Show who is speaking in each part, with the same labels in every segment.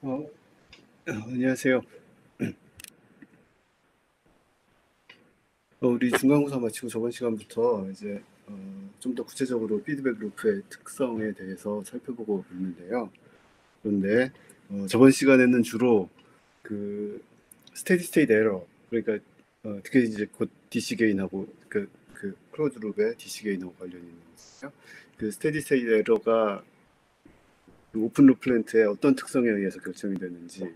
Speaker 1: 어, 안녕하세요. 우리 중간고사 마치고 저번 시간부터 이제 좀 더 구체적으로 피드백 루프의 특성에 대해서 살펴보고 있는데요. 그런데 저번 시간에는 주로 그 스테디 스테이트 에러, 그러니까 특히 이제 곧 DC 게인하고 그 클로즈 룹의 DC 게인하고 관련이 있는 거예요. 그 스테디 스테이트 에러가 그 오픈 룹 플랜트의 어떤 특성에 의해서 결정이 되는지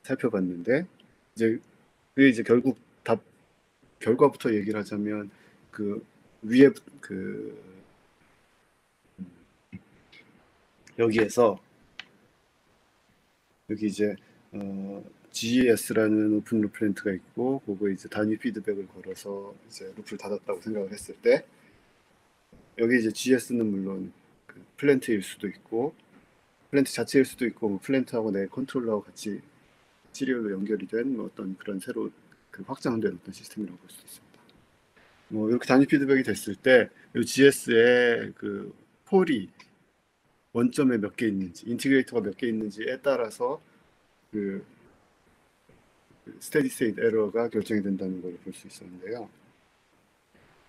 Speaker 1: 살펴봤는데, 이제 그게 이제 결국 답 결과부터 얘기를 하자면, 그 위에 그 여기에서 여기 이제 GES라는 오픈 루프 렌트가 있고, 그거 이제 단위 피드백을 걸어서 이제 루프를 닫았다고 생각을 했을 때, 여기 이제 GES는 물론 그 플랜트일 수도 있고, 플랜트 자체일 수도 있고, 뭐 플랜트하고 내 컨트롤러하고 같이 시리얼로 연결이 된 뭐 어떤 그런 새로 그 확장된 어떤 시스템이라고 볼 수도 있습니다. 뭐 이렇게 단위 피드백이 됐을 때, 이 GS의 그 폴이 원점에 몇 개 있는지, 인티그레이터가 몇 개 있는지에 따라서 그 스테디 스테이트 에러가 결정이 된다는 걸 볼 수 있었는데요.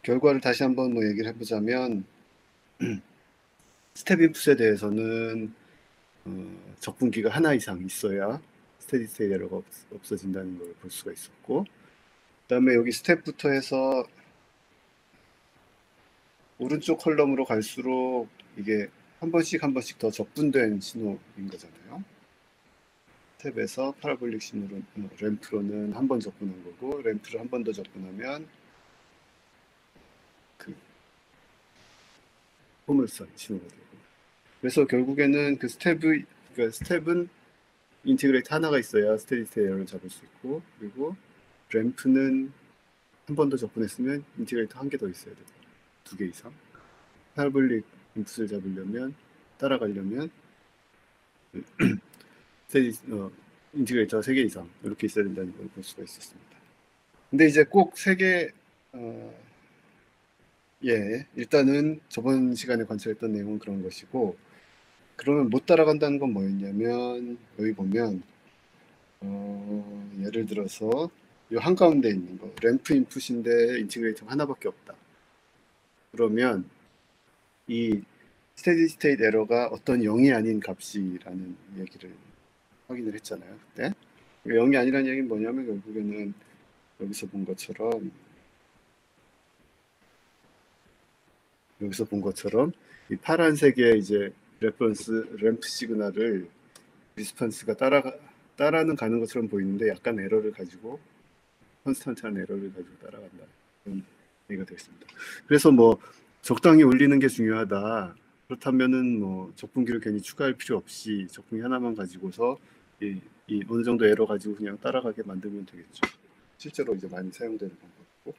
Speaker 1: 결과를 다시 한번 뭐 얘기를 해보자면, 스텝 인풋에 대해서는 적분기가 하나 이상 있어야 스테디 스테이트 에러가 없어진다는 걸 볼 수가 있었고, 그다음에 여기 스텝부터 해서 오른쪽 컬럼으로 갈수록 이게 한 번씩 더 적분된 신호인 거잖아요. 탭에서 파라볼릭 신호로 램프로는 한 번 접근한 거고, 램프를 한 번 더 접근하면 그 포물선 신호가 되고, 그래서 결국에는 그 스텝은 인티그레이트 하나가 있어야 스테디 스테이트 에러를 잡을 수 있고, 그리고 램프는 한 번 더 접근했으면 인티그레이터 한 개 더 있어야 되고, 두 개 이상. 파라볼릭 인풋을 잡으려면, 따라가려면 스테디 인티그레이터가 세 개 이상 이렇게 있어야 된다는 걸 볼 수가 있었습니다. 근데 이제 꼭 세 개, 어, 예, 일단은 저번 시간에 관찰했던 내용은 그런 것이고, 그러면 못 따라간다는 건 뭐였냐면, 여기 보면, 예를 들어서, 이 한가운데 있는 거, 램프 인풋인데 인티그레이터가 하나밖에 없다. 그러면 이 스테디 스테이트 에러가 어떤 0이 아닌 값이라는 얘기를 확인을 했잖아요, 그때. 0이 아니라는 얘기는 뭐냐면, 결국에는 여기서 본 것처럼, 여기서 본 것처럼, 이 파란색의 이제 레퍼런스 램프 시그널을 리스폰스가 따라는 가는 것처럼 보이는데, 약간 에러를 가지고 컨스턴트한 에러를 가지고 따라간다, 그런 얘기가 되겠습니다. 그래서 뭐 적당히 올리는 게 중요하다. 그렇다면은 뭐 적분기를 괜히 추가할 필요 없이 적분기 하나만 가지고서 이 어느 정도 에러 가지고 그냥 따라가게 만들면 되겠죠. 실제로 이제 많이 사용되는 방법이고.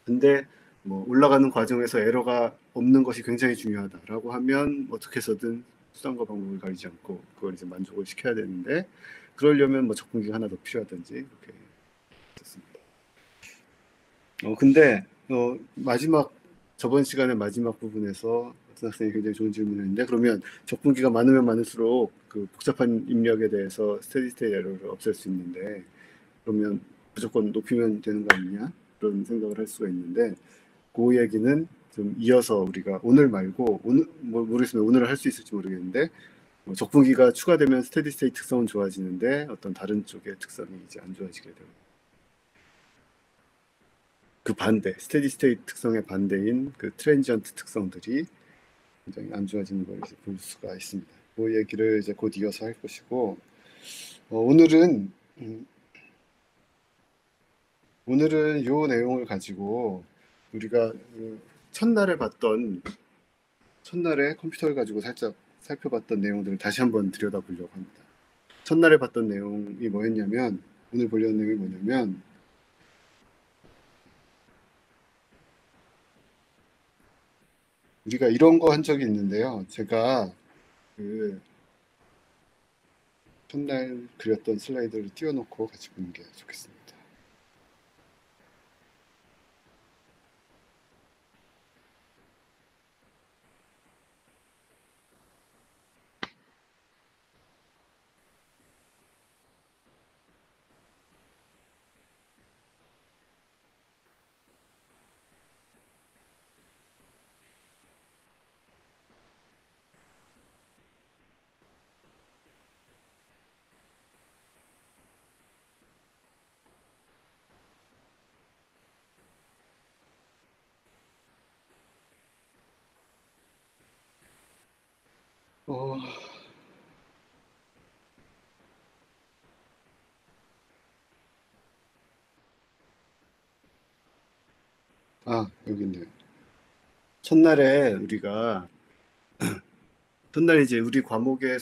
Speaker 1: 근데 뭐 올라가는 과정에서 에러가 없는 것이 굉장히 중요하다라고 하면 어떻게 해서든 수단과 방법을 가리지 않고 그걸 이제 만족을 시켜야 되는데, 그러려면 뭐 적분기가 하나 더 필요하든지 이렇게 됐습니다. 근데 마지막 저번 시간의 마지막 부분에서 어떤 학생이 굉장히 좋은 질문을 했는데, 그러면 적분기가 많으면 많을수록 그 복잡한 입력에 대해서 스테디 스테이트 에러를 없앨 수 있는데, 그러면 무조건 높이면 되는 거 아니냐, 그런 생각을 할 수가 있는데, 그 얘기는 좀 이어서 우리가 오늘 말고, 오늘 뭐 모르겠습니다. 오늘 할 수 있을지 모르겠는데, 적분기가 추가되면 스테디 스테이트 특성은 좋아지는데 어떤 다른 쪽의 특성이 이제 안 좋아지게 되고, 그 반대, 스테디 스테이트 특성의 반대인 그 트랜지언트 특성들이 굉장히 안 좋아지는 걸 이제 볼 수가 있습니다. 그 얘기를 이제 곧 이어서 할 것이고, 오늘은 오늘은 요 내용을 가지고 우리가 그 첫날에 봤던 첫날에 컴퓨터를 가지고 살짝 살펴봤던 내용들을 다시 한번 들여다보려고 합니다. 첫날에 봤던 내용이 뭐였냐면, 오늘 보려는 내용이 뭐냐면, 우리가 이런 거 한 적이 있는데요. 제가 그 첫날 그렸던 슬라이드를 띄워놓고 같이 보는 게 좋겠습니다. 어, 여기 있네요. 첫날에 우리가 첫날 이제 우리 과목의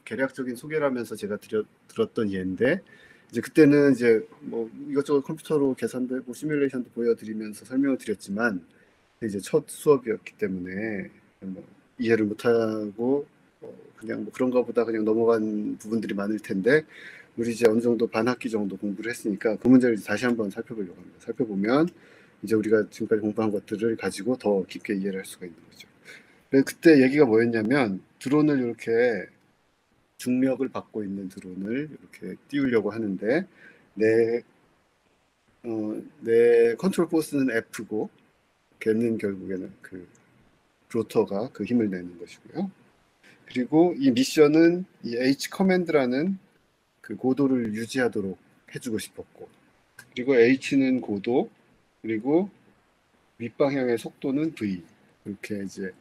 Speaker 1: 개략적인 소개를 하면서 제가 들었던 예인데, 이제 그때는 이제 뭐 이것저것 컴퓨터로 계산도 해보고 시뮬레이션도 보여드리면서 설명을 드렸지만, 이제 첫 수업이었기 때문에 뭐 이해를 못하고 그냥 뭐 그런가 보다 그냥 넘어간 부분들이 많을 텐데, 우리 이제 어느 정도 반 학기 정도 공부를 했으니까 그 문제를 이제 다시 한번 살펴보려고 합니다. 살펴보면 이제 우리가 지금까지 공부한 것들을 가지고 더 깊게 이해를 할 수가 있는 거죠. 그때 얘기가 뭐였냐면, 드론을 이렇게 중력을 받고 있는 드론을 이렇게 띄우려고 하는데, 내, 내 컨트롤 포스는 F고, 걔는 결국에는 그 로터가 그 힘을 내는 것이고요. 그리고 이 미션은 이 H 커맨드라는 그 고도를 유지하도록 해주고 싶었고, 그리고 H는 고도, 그리고 윗방향의 속도는 V. 이렇게 이제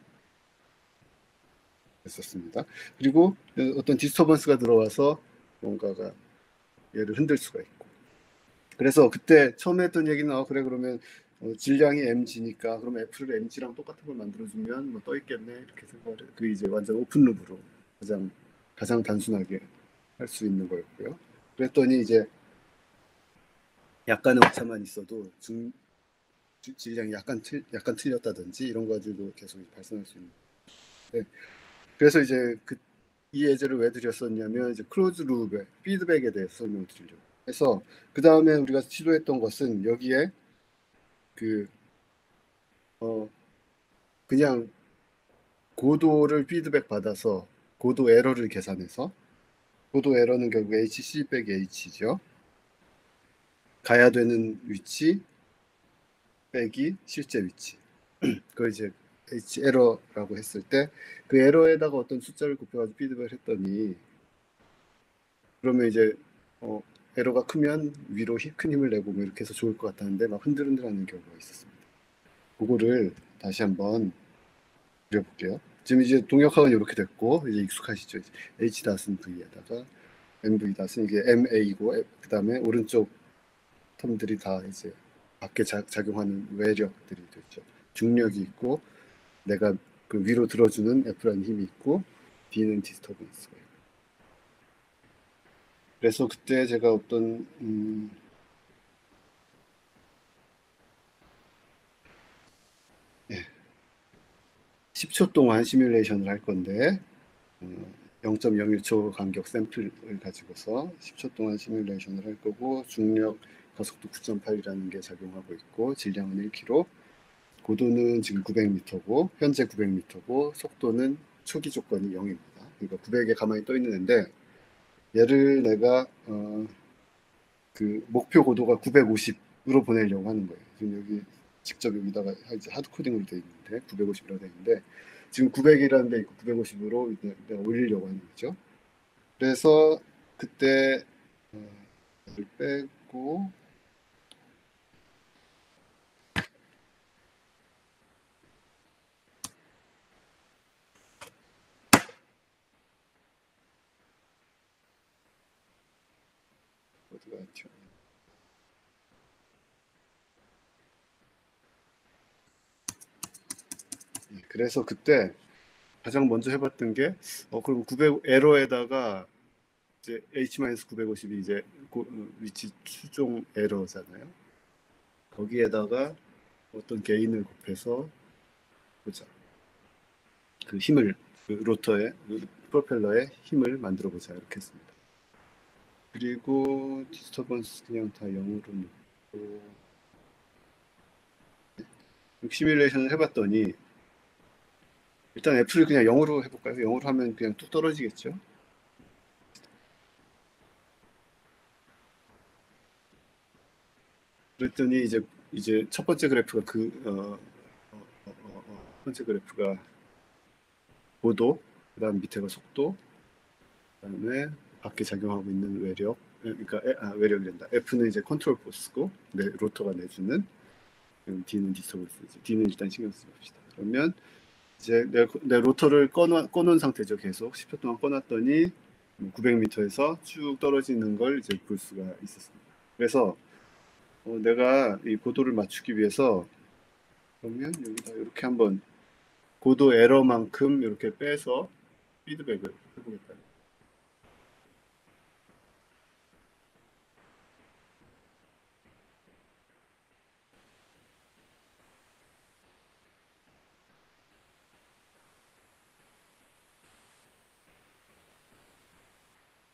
Speaker 1: 했었습니다. 그리고 어떤 디스터번스가 들어와서 뭔가가 얘를 흔들 수가 있고. 그래서 그때 처음에 했던 얘기는 그래 그러면 질량이 mg니까 그럼 f를 mg랑 똑같은 걸 만들어주면 뭐 떠 있겠네 이렇게 생각을 그 이제 완전 오픈 룹으로 가장 단순하게 할 수 있는 거였고요. 그랬더니 이제 약간의 오차만 있어도 질량이 약간 틀렸다든지 이런 거 가지고 계속 발생할 수 있는. 네. 그래서 이제 이 예제를 왜 드렸었냐면 이제 클로즈 룹의 피드백에 대해서 설명을 드리려고 해서, 그 다음에 우리가 시도했던 것은 여기에 그 그냥 고도를 피드백 받아서 고도 에러를 계산해서, 고도 에러는 결국 HC 빼기 H죠. 가야 되는 위치 빼기 실제 위치. 그걸 이제 H 에러라고 했을 때 그 에러에다가 어떤 숫자를 곱해가지고 피드백을 했더니, 그러면 이제 어, 에러가 크면 위로 큰 힘을 내고 뭐 이렇게 해서 좋을 것 같았는데 막 흔들흔들하는 경우가 있었습니다. 그거를 다시 한번 그려볼게요. 지금 이제 동역학은 이렇게 됐고 이제 익숙하시죠. 이제 H 닷은 V에다가 MV 닷은 이게 MA이고, 그다음에 오른쪽 텀들이 다 이제 밖에 작용하는 외력들이 되죠. 중력이 있고 내가 그 위로 들어주는 F라는 힘이 있고 D는 디스터번스가 있고. 그래서 그때 제가 어떤 10초 동안 시뮬레이션을 할 건데 0.01초 간격 샘플을 가지고서 10초 동안 시뮬레이션을 할 거고, 중력 가속도 9.8이라는 게 작용하고 있고 질량은 1kg, 고도는 지금 900m고 현재 900m고 속도는 초기 조건이 0입니다. 그러니까 900에 가만히 떠 있는 앤데, 얘를 내가 그 목표 고도가 950으로 보내려고 하는 거예요. 지금 여기 직접 여기다가 이제 하드 코딩으로 되어 있는데 950이라고 되어 있는데, 지금 900이라는 데 있고 950으로 이제 내가 올리려고 하는 거죠. 그래서 그때 를 빼고 어디가 튀어. 그래서 그때 가장 먼저 해봤던 게 그럼 900 에러에다가 이제 H-950이 이제 위치 추종 에러잖아요. 거기에다가 어떤 게인을 곱해서 보자. 그 힘을 그 로터의 프로펠러의 힘을 만들어 보자 이렇게 했습니다. 그리고 디스터번스 그냥 다 0으로 놓고 시뮬레이션을 해봤더니, 일단 F를 그냥 0으로 해볼까요? 0으로 하면 그냥 뚝 떨어지겠죠. 그랬더니 이제 첫 번째 그래프가 첫 번째 그래프가 고도, 그다음 밑에가 속도, 그다음에 밖에 작용하고 있는 외력, 그러니까 외력이란다. F는 이제 컨트롤 포스고, 로터가 내주는, D는 디스터번스. D는 일단 신경 쓰지 맙시다. 그러면 이제 내 로터를 꺼놓은 상태죠. 계속 10초 동안 꺼놨더니 900m에서 쭉 떨어지는 걸 이제 볼 수가 있었습니다. 그래서 내가 이 고도를 맞추기 위해서 그러면 여기다 이렇게 한번 고도 에러만큼 이렇게 빼서 피드백을 해보겠다.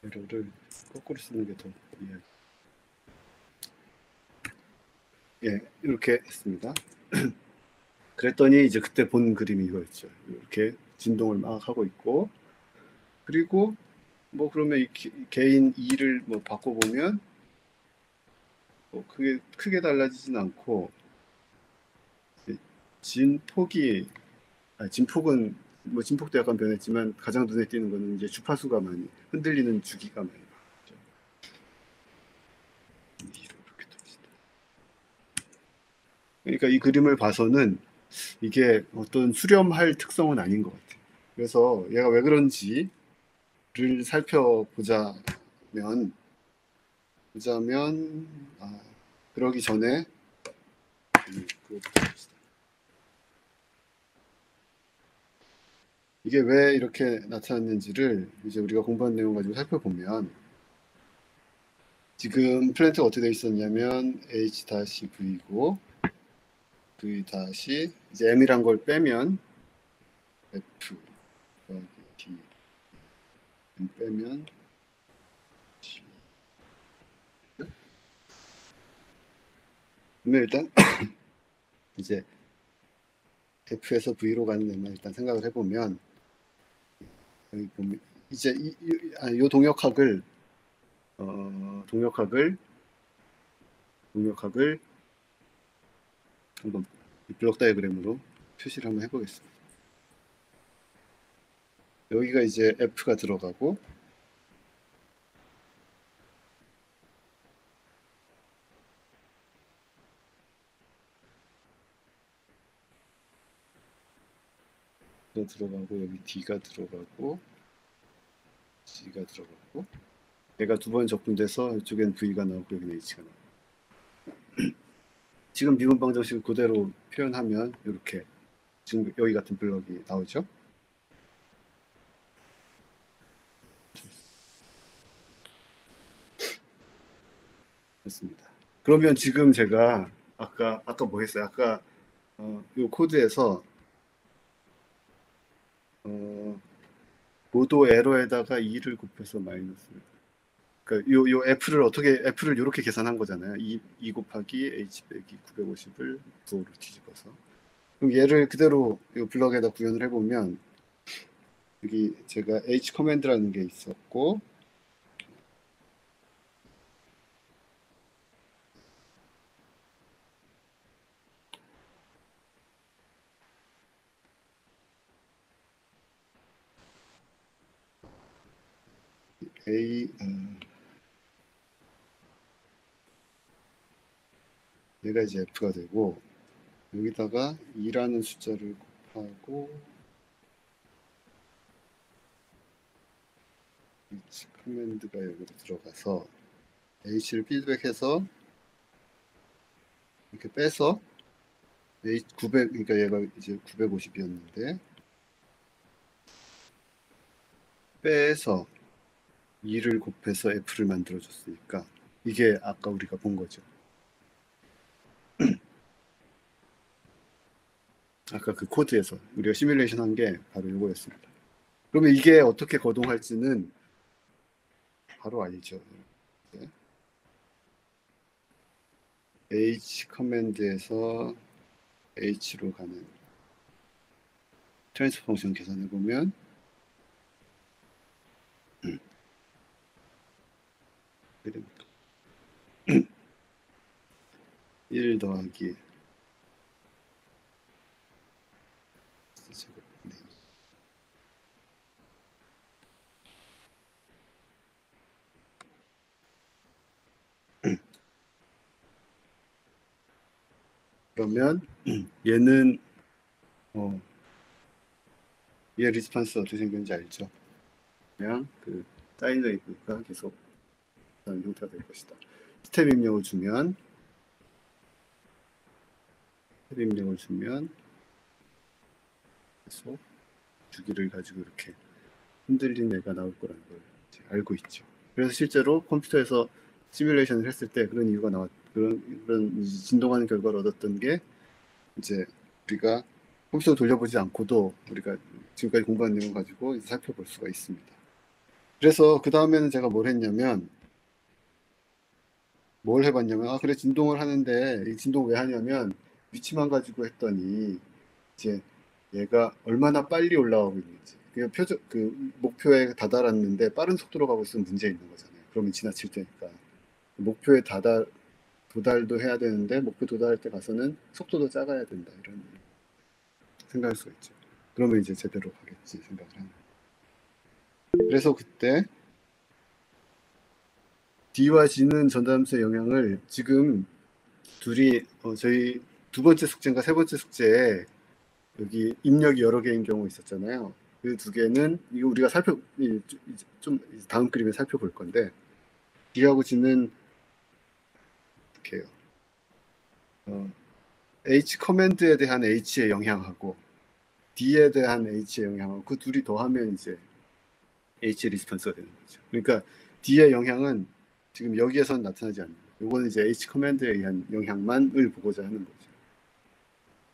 Speaker 1: 에러를 거꾸로 쓰는 게 더 이해하기. 예, 이렇게 했습니다. 그랬더니 이제 그때 본 그림이 이거였죠. 이렇게 진동을 막 하고 있고, 그리고 뭐 그러면 이 개인 2를 뭐 바꿔보면 뭐 그게 크게 달라지진 않고, 진폭이 진폭은 뭐 진폭도 약간 변했지만 가장 눈에 띄는 거는 이제 주파수가 많이 흔들리는 주기가 많이 바뀌죠. 그러니까 이 그림을 봐서는 이게 어떤 수렴할 특성은 아닌 것 같아요. 그래서 얘가 왜 그런지를 살펴보자면 그러기 전에 그거부터 봅시다. 이게 왜 이렇게 나타났는지를 이제 우리가 공부한 내용 가지고 살펴보면 지금 플랜트가 어떻게 되어 있었냐면 H-V고 V 다시 이제 M이란 걸 빼면 F 더하기 D M 빼면 G. 그러면 일단 이제 F에서 V로 가는 데만 일단 생각을 해보면 여기 보면 이제 이 동역학을 동역학을 한번 블록 다이어그램으로 표시를 한번 해보겠습니다. 여기가 이제 F가 들어가고 들어가고 여기 D가 들어가고 G가 들어가고 얘가 두 번 적분돼서 이쪽엔 V가 나오고 여기는 H가 나오고 지금 미분 방정식을 그대로 표현하면 이렇게 지금 여기 같은 블럭이 나오죠. 됐습니다. 그러면 지금 제가 아까 뭐 했어요? 아까 이 코드에서 고도 에러에다가 2를 곱해서 마이너스. 그러니까 요 F를 이렇게 계산한 거잖아요. 2 곱하기 H 빼기 950을 9로 뒤집어서. 그럼 얘를 그대로 이 블럭에다 구현을 해보면 여기 제가 H 커맨드라는 게 있었고 얘가 이제 F가 되고 여기다가 2라는 숫자를 곱하고 H 커맨드가 여기로 들어가서 H를 피드백해서 이렇게 빼서 H 900 그러니까 얘가 이제 950이었는데 빼서 2를 곱해서 F를 만들어줬으니까 이게 아까 우리가 본 거죠. 아까 그 코드에서 우리가 시뮬레이션 한 게 바로 이거였습니다. 그러면 이게 어떻게 거동할지는 바로 알죠. 네. H 커맨드에서 H로 가는 트랜스퍼 펑션 계산해 보면 1 더하기 그러면 얘는 얘 리스폰스 어떻게 생겼는지 알죠? 그냥 그 사인 웨이브가 계속 다른 형태가 될 것이다. 스텝 입력을 주면 계속 주기를 가지고 이렇게 흔들린 애가 나올 거라는 걸 이제 알고 있죠. 그래서 실제로 컴퓨터에서 시뮬레이션을 했을 때 그런 이유가 그런 진동하는 결과를 얻었던 게 이제 우리가 컴퓨터 돌려보지 않고도 우리가 지금까지 공부한 내용 가지고 이제 살펴볼 수가 있습니다. 그래서 그 다음에는 제가 뭘 해봤냐면, 그래, 진동을 하는데, 이 진동 왜 하냐면, 위치만 가지고 했더니, 이제 얘가 얼마나 빨리 올라가고 있는지. 그 목표에 다다랐는데, 빠른 속도로 가고 있으면 문제 있는 거잖아요. 그러면 지나칠 테니까. 목표에 도달도 해야 되는데, 목표 도달할 때 가서는 속도도 작아야 된다. 이런 생각할 수가 있죠. 그러면 이제 제대로 가겠지 생각을 하는. 그래서 그때 D와 G는 전담수의 영향을 지금 둘이 저희 두 번째 숙제인가 세 번째 숙제에 여기 입력이 여러 개인 경우 있었잖아요. 그 두 개는 이거 우리가 좀 다음 그림에 살펴볼 건데 D하고 G는 이렇게 해요. H 커맨드에 대한 H의 영향하고 D에 대한 H의 영향하고 그 둘이 더하면 이제 H 리스폰스가 되는 거죠. 그러니까 D의 영향은 지금 여기에서는 나타나지 않는 거예요. 이거는 이제 H 커맨드에 의한 영향만을 보고자 하는 거죠.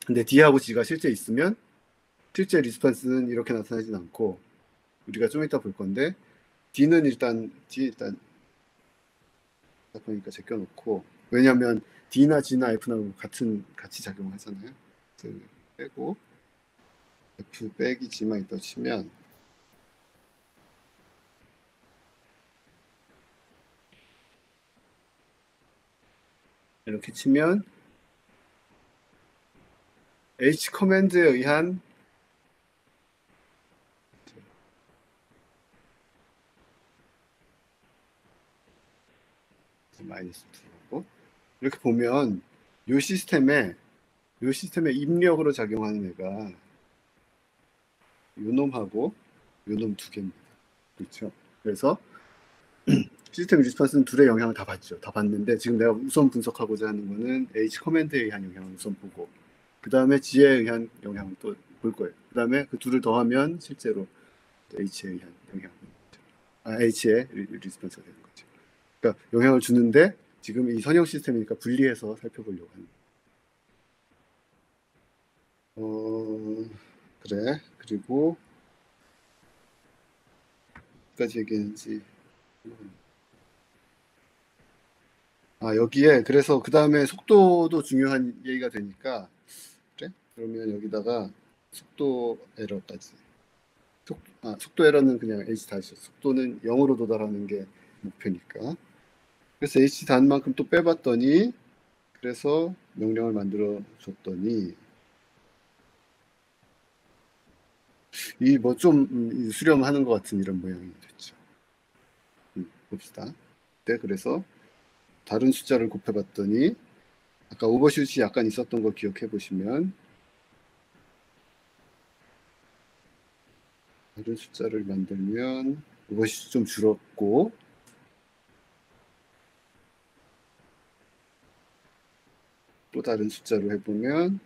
Speaker 1: 근데 D하고 G가 실제 있으면 실제 리스폰스는 이렇게 나타나진 않고 우리가 좀 이따 볼 건데 D 일단 보니까 제껴놓고 왜냐하면 D나 G나 F나 같이 작용하잖아요. 빼고 F 빼기 G만 있다 치면 이렇게 치면 H 커맨드에 의한 마이너스 2고 이렇게 보면 이 시스템에 입력으로 작용하는 애가 요 놈하고 요 놈 두 개입니다. 그렇죠? 그래서 시스템 리스폰스는 둘의 영향을 다 받죠. 다 받는데 지금 내가 우선 분석하고자 하는 거는 H 커맨드에 의한 영향을 우선 보고 그 다음에 G에 의한 영향을 또 볼 거예요. 그 다음에 그 둘을 더하면 실제로 H에 의한 H의 리스폰스가 되는 거죠. 그러니까 영향을 주는데 지금 이 선형 시스템이니까 분리해서 살펴보려고 하는 그래. 그리고 까지 얘기했는지 여기에 그래서 그 다음에 속도도 중요한 얘기가 되니까 그래? 그러면 여기다가 속도 에러까지 속도 에러는 그냥 h 다시 속도는 0으로 도달하는 게 목표니까 그래서 h 단만큼 또 빼봤더니 그래서 명령을 만들어 줬더니 이 뭐 좀 수렴하는 것 같은 이런 모양이 됐죠. 봅시다. 네, 그래서 다른 숫자를 곱해봤더니 아까 오버슛이 약간 있었던 거 기억해 보시면 다른 숫자를 만들면 오버슛이 좀 줄었고 또 다른 숫자로 해보면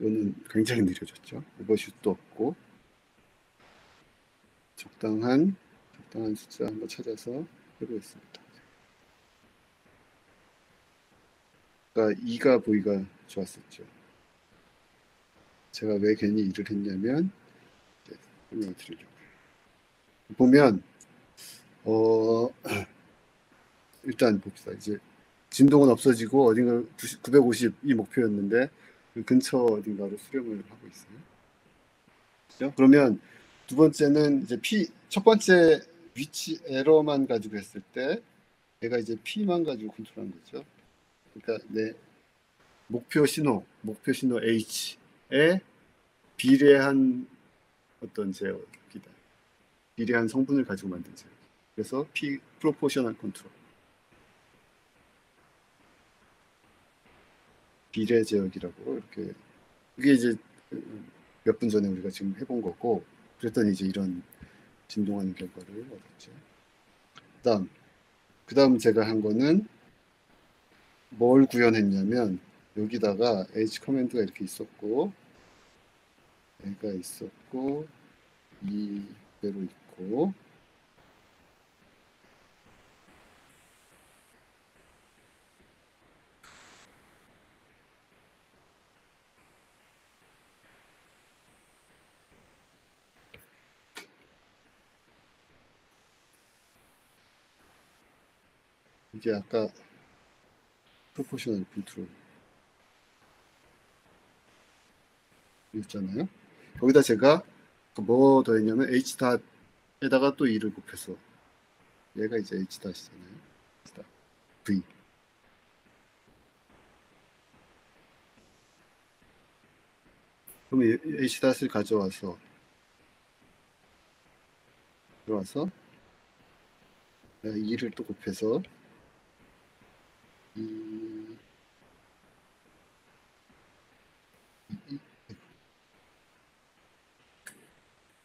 Speaker 1: 이거는 굉장히 느려졌죠. 오버슛도 없고 적당한 숫자 한번 찾아서 해보겠습니다. 그러니까 2가 보기가 좋았었죠. 제가 왜 괜히 일을 했냐면 설명을 드리려고 보면 일단 봅시다. 이제 진동은 없어지고 어딘가 950이 목표였는데 그 근처 어딘가로 수렴을 하고 있어요. 그렇죠? 그러면 두 번째는 이제 첫 번째 위치 에러만 가지고 했을 때 얘가 이제 P만 가지고 컨트롤한 거죠. 그러니까 내 목표 신호 H에 비례한 어떤 제어기다. 비례한 성분을 가지고 만든 제어. 그래서 P 프로포셔널 컨트롤. 비례 제역이라고 이렇게 이게 이제 몇 분 전에 우리가 지금 해본 거고 그랬더니 이제 이런 진동하는 결과를 얻었죠. 그다음 제가 한 거는 뭘 구현했냐면 여기다가 h 커맨드가 이렇게 있었고 얘가 있었고 이대로 있고 이게 아까 프로포셔널 컨트롤 있잖아요. 거기다 제가 뭐 더했냐면 h 닷에다가 또 2를 곱해서 얘가 이제 h 닷이잖아요. v 그럼 h 닷을 가져와서 들어와서 2를 또 곱해서 이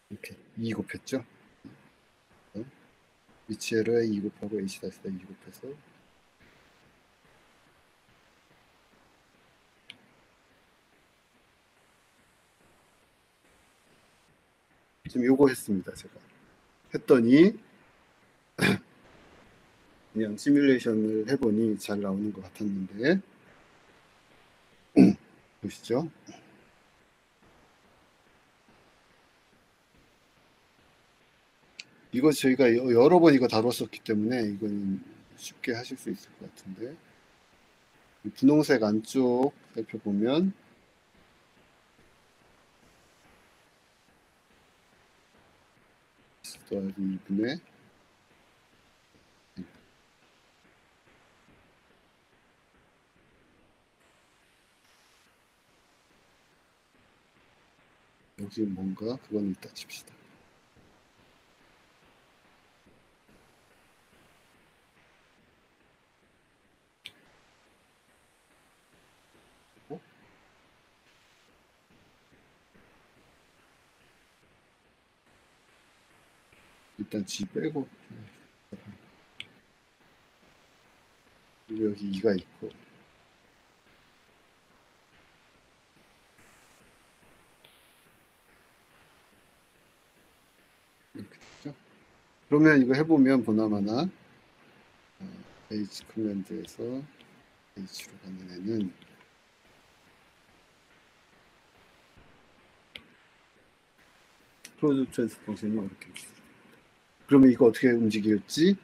Speaker 1: 이렇게 2 곱했죠. 위치에러에 2 곱하고 h 닷에다 2 곱해서 지금 요거 했습니다. 제가 했더니 그냥 시뮬레이션을 해보니 잘 나오는 것 같았는데 보시죠. 이거 저희가 여러 번 이거 다뤘었기 때문에 이건 쉽게 하실 수 있을 것 같은데 분홍색 안쪽 살펴보면 더하기 2분의 여기 뭔가 그건 이따 칩시다. 일단 G 빼고 여기 2가 있고 이렇게 되죠. 그러면 이거 해보면 보나마나 H 커맨드에서 H로 가는 애는 프로듀 트랜스 펑션이 이렇게 있어요. 그러면 이거 어떻게 움직일지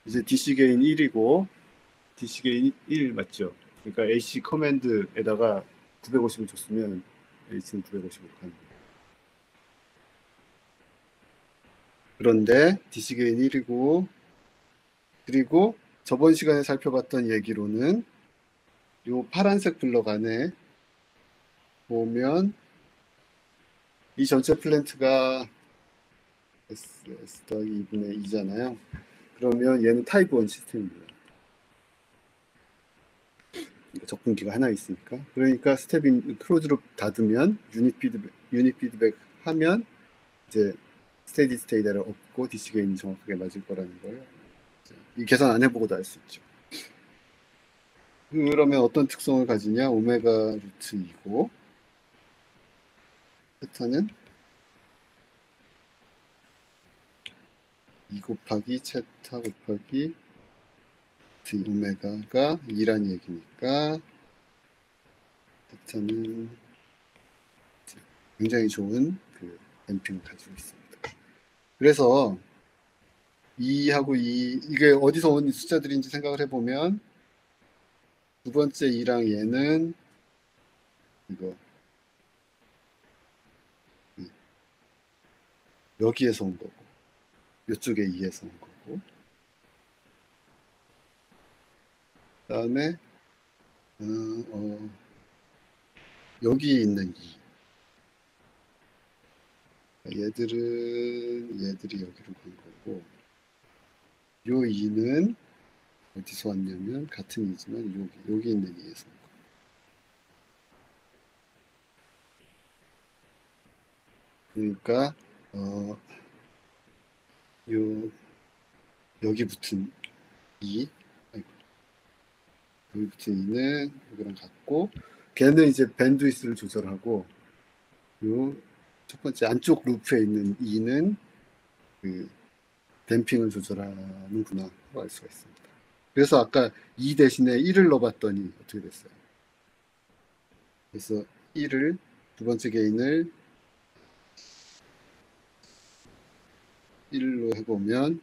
Speaker 1: 이제 DC 게인 1이고 DC 게인 1 맞죠? 그러니까 AC 커맨드에다가 950을 줬으면 H는 950으로 가는 거예요. 그런데 DC 게인 1이고 그리고 저번 시간에 살펴봤던 얘기로는 요 파란색 블럭 안에 보면 이 전체 플랜트가 S 더하기 2분의 2잖아요. 그러면 얘는 타입 1 시스템입니다. 적분기가 하나 있으니까. 그러니까 스텝인 클로즈로 닫으면 유닛 피드백 하면 이제 스테디 스테이트를 얻고 DC 게인이 정확하게 맞을 거라는 걸 이 계산 안 해보고도 알 수 있죠. 그러면 어떤 특성을 가지냐? 오메가 루트 2고 패턴은 2 곱하기 체타 곱하기 V 오메가가 2란 얘기니까 패턴은 굉장히 좋은 그 댐핑을 가지고 있습니다. 그래서 2하고 2 이게 어디서 온 숫자들인지 생각을 해보면 두 번째 2랑 얘는 이거 여기에서 온 거고 이쪽에 2에서 온 거고 그 다음에 여기 있는 2 얘들이 여기로 간 거고 요 2는 어디서 왔냐면 같은 2지만 여기 있는 2에서 온 거고 그러니까 여기 붙은 2, 여기 붙은 2는 여기랑 같고, 걔는 이제 밴드위스를 조절하고, 요 첫 번째 안쪽 루프에 있는 2는 그 댐핑을 조절하는구나 하고 알 수가 있습니다. 그래서 아까 2 대신에 1을 넣어봤더니 어떻게 됐어요? 그래서 1을 두 번째 게인을 1로 해보면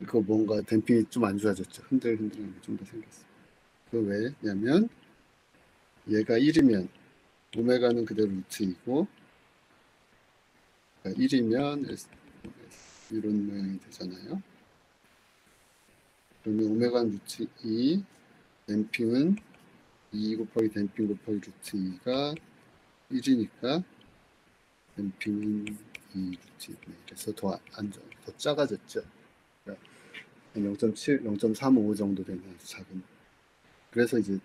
Speaker 1: 이거 뭔가 댐핑이 좀 안 좋아졌죠. 흔들흔들한 게 좀 더 생겼어요. 그 왜냐면 얘가 1이면 오메가는 그대로 루트이고, 1이면 이런 모양이 되잖아요. 그러면 오메가는 루트 2, 댐핑은 2 곱하기 댐핑 곱하기 루트 2가 1이니까 댐핑은 2 루트 2. 그래서 더 작아졌죠. 그러니까 0.7, 0.35 정도 되는 아주 작은. 그래서 이제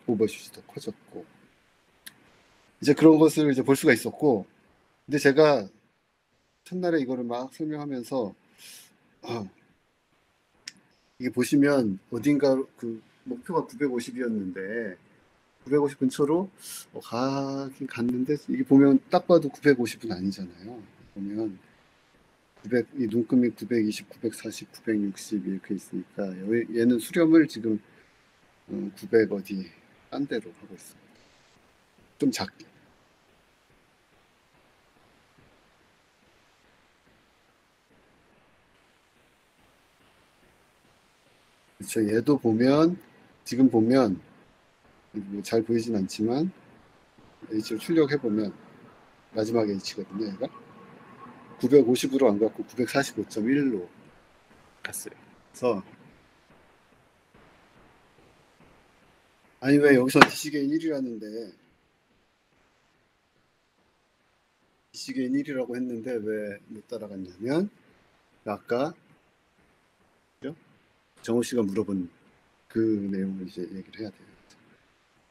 Speaker 1: 오버슛이 더 커졌고, 이제 그런 것을 이제 볼 수가 있었고, 근데 제가 첫날에 이거를 막 설명하면서 이게 보시면 어딘가 그 목표가 950이었는데 950 근처로 가긴 갔는데, 이게 보면 딱 봐도 950은 아니잖아요. 보면 900, 이 눈금이 920, 940, 960 이렇게 있으니까 얘는 수렴을 지금 900 어디 딴 데로 하고 있습니다. 좀 작게. 그렇죠. 얘도 보면 지금 보면 잘 보이진 않지만 H를 출력해 보면 마지막 H거든요. 얘가 950으로 안 갔고 945.1로 갔어요. 그래서 아니 왜 여기서 DC게인 1이라는데 DC게인 1이라고 했는데 왜 못 따라갔냐면, 아까 정호 씨가 물어본 그 내용을 이제 얘기를 해야 돼요.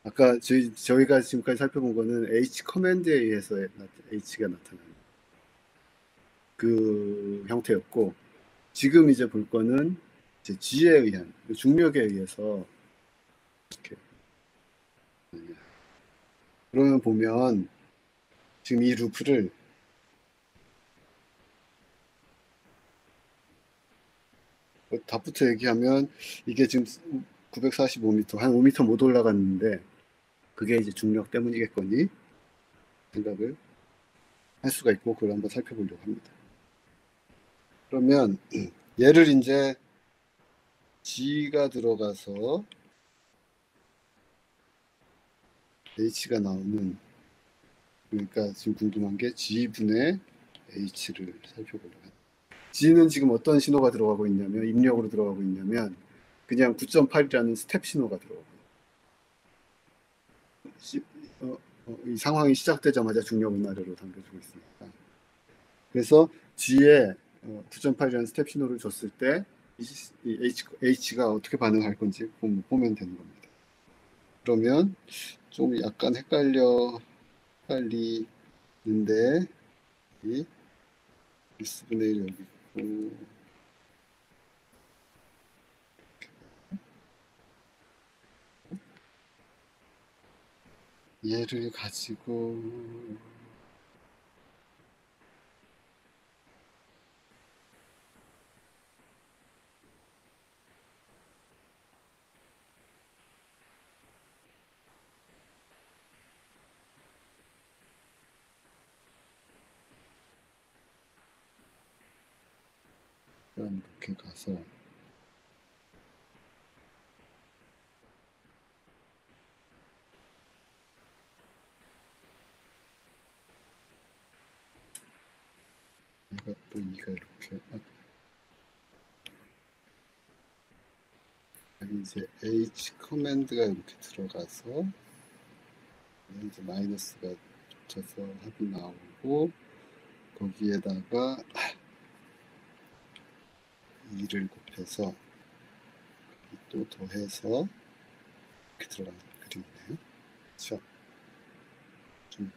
Speaker 1: 아까 저희가 지금까지 살펴본 거는 H 커맨드에 의해서 H가 나타나는 그 형태였고, 지금 이제 볼 거는 이제 G에 의한 중력에 의해서 이렇게. 그러면 보면 지금 이 루프를 답부터 얘기하면 이게 지금 945m, 한 5m 못 올라갔는데 그게 이제 중력 때문이겠거니 생각을 할 수가 있고, 그걸 한번 살펴보려고 합니다. 그러면 얘를 이제 G가 들어가서 H가 나오는, 그러니까 지금 궁금한 게 G분의 H를 살펴보려고 합니다. G는 지금 어떤 신호가 들어가고 있냐면, 입력으로 들어가고 있냐면 그냥 9.8이라는 스텝 신호가 들어가고, 이 상황이 시작되자마자 중력은 아래로 당겨주고 있으니까. 그래서 G에 9.8이라는 스텝 신호를 줬을 때 이 H가 어떻게 반응할 건지 보면 되는 겁니다. 그러면 좀 약간 헷갈리는데, 이 S분의 1 여기 있고, 얘를 가지고 이렇게 가서 얘가 또 2가 이렇게 이제 H 커맨드가 이렇게 들어가서 이제 마이너스가 붙여서 합이 나오고, 거기에다가 2를 곱해서 또 더해서 이렇게 들어가는 거예요. 그림이네요. 그렇죠? 좀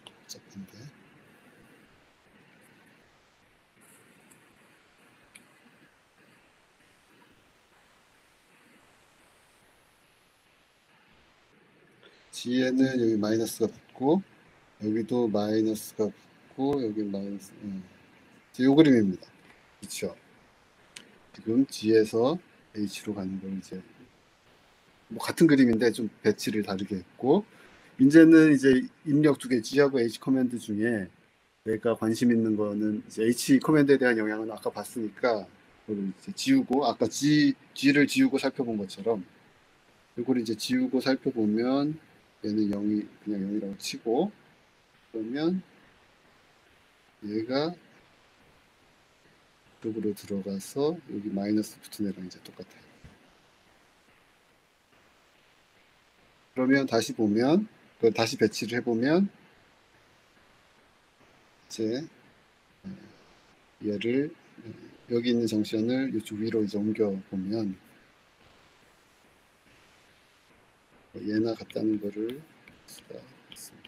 Speaker 1: 복잡한데. G에는 여기 마이너스가 붙고 여기도 마이너스가 붙고 여기 마이너스. 이 그림입니다. 그렇죠? 지금 G에서 H로 가는 걸 이제 뭐 같은 그림인데 좀 배치를 다르게 했고, 이제는 이제 입력 두 개 G하고 H 커맨드 중에 내가 관심 있는 거는 이제 H 커맨드에 대한 영향은 아까 봤으니까 그걸 이제 지우고, 아까 G를 지우고 살펴본 것처럼 이걸 이제 지우고 살펴보면 얘는 0이 그냥 0이라고 치고, 그러면 얘가 쪽으로 들어가서 여기 마이너스 붙은 애랑 이제 똑같아요. 그러면 다시 보면, 다시 배치를 해보면 이제 얘를 여기 있는 정션을 이쪽 위로 이제 옮겨 보면 얘나 같다는 거를 볼 수가 있습니다.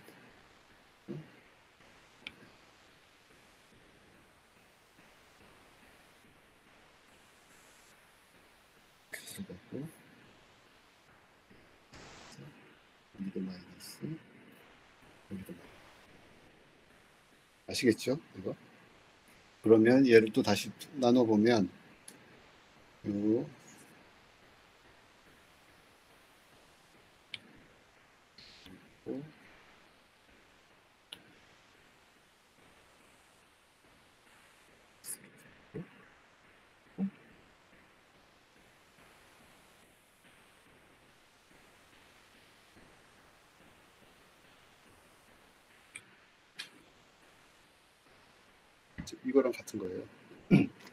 Speaker 1: 들어가고 여기도 마이너스, 여기도 마이너스. 아시겠죠? 이거? 그러면 얘를 또 다시 나눠보면 요 이거랑 같은 거예요.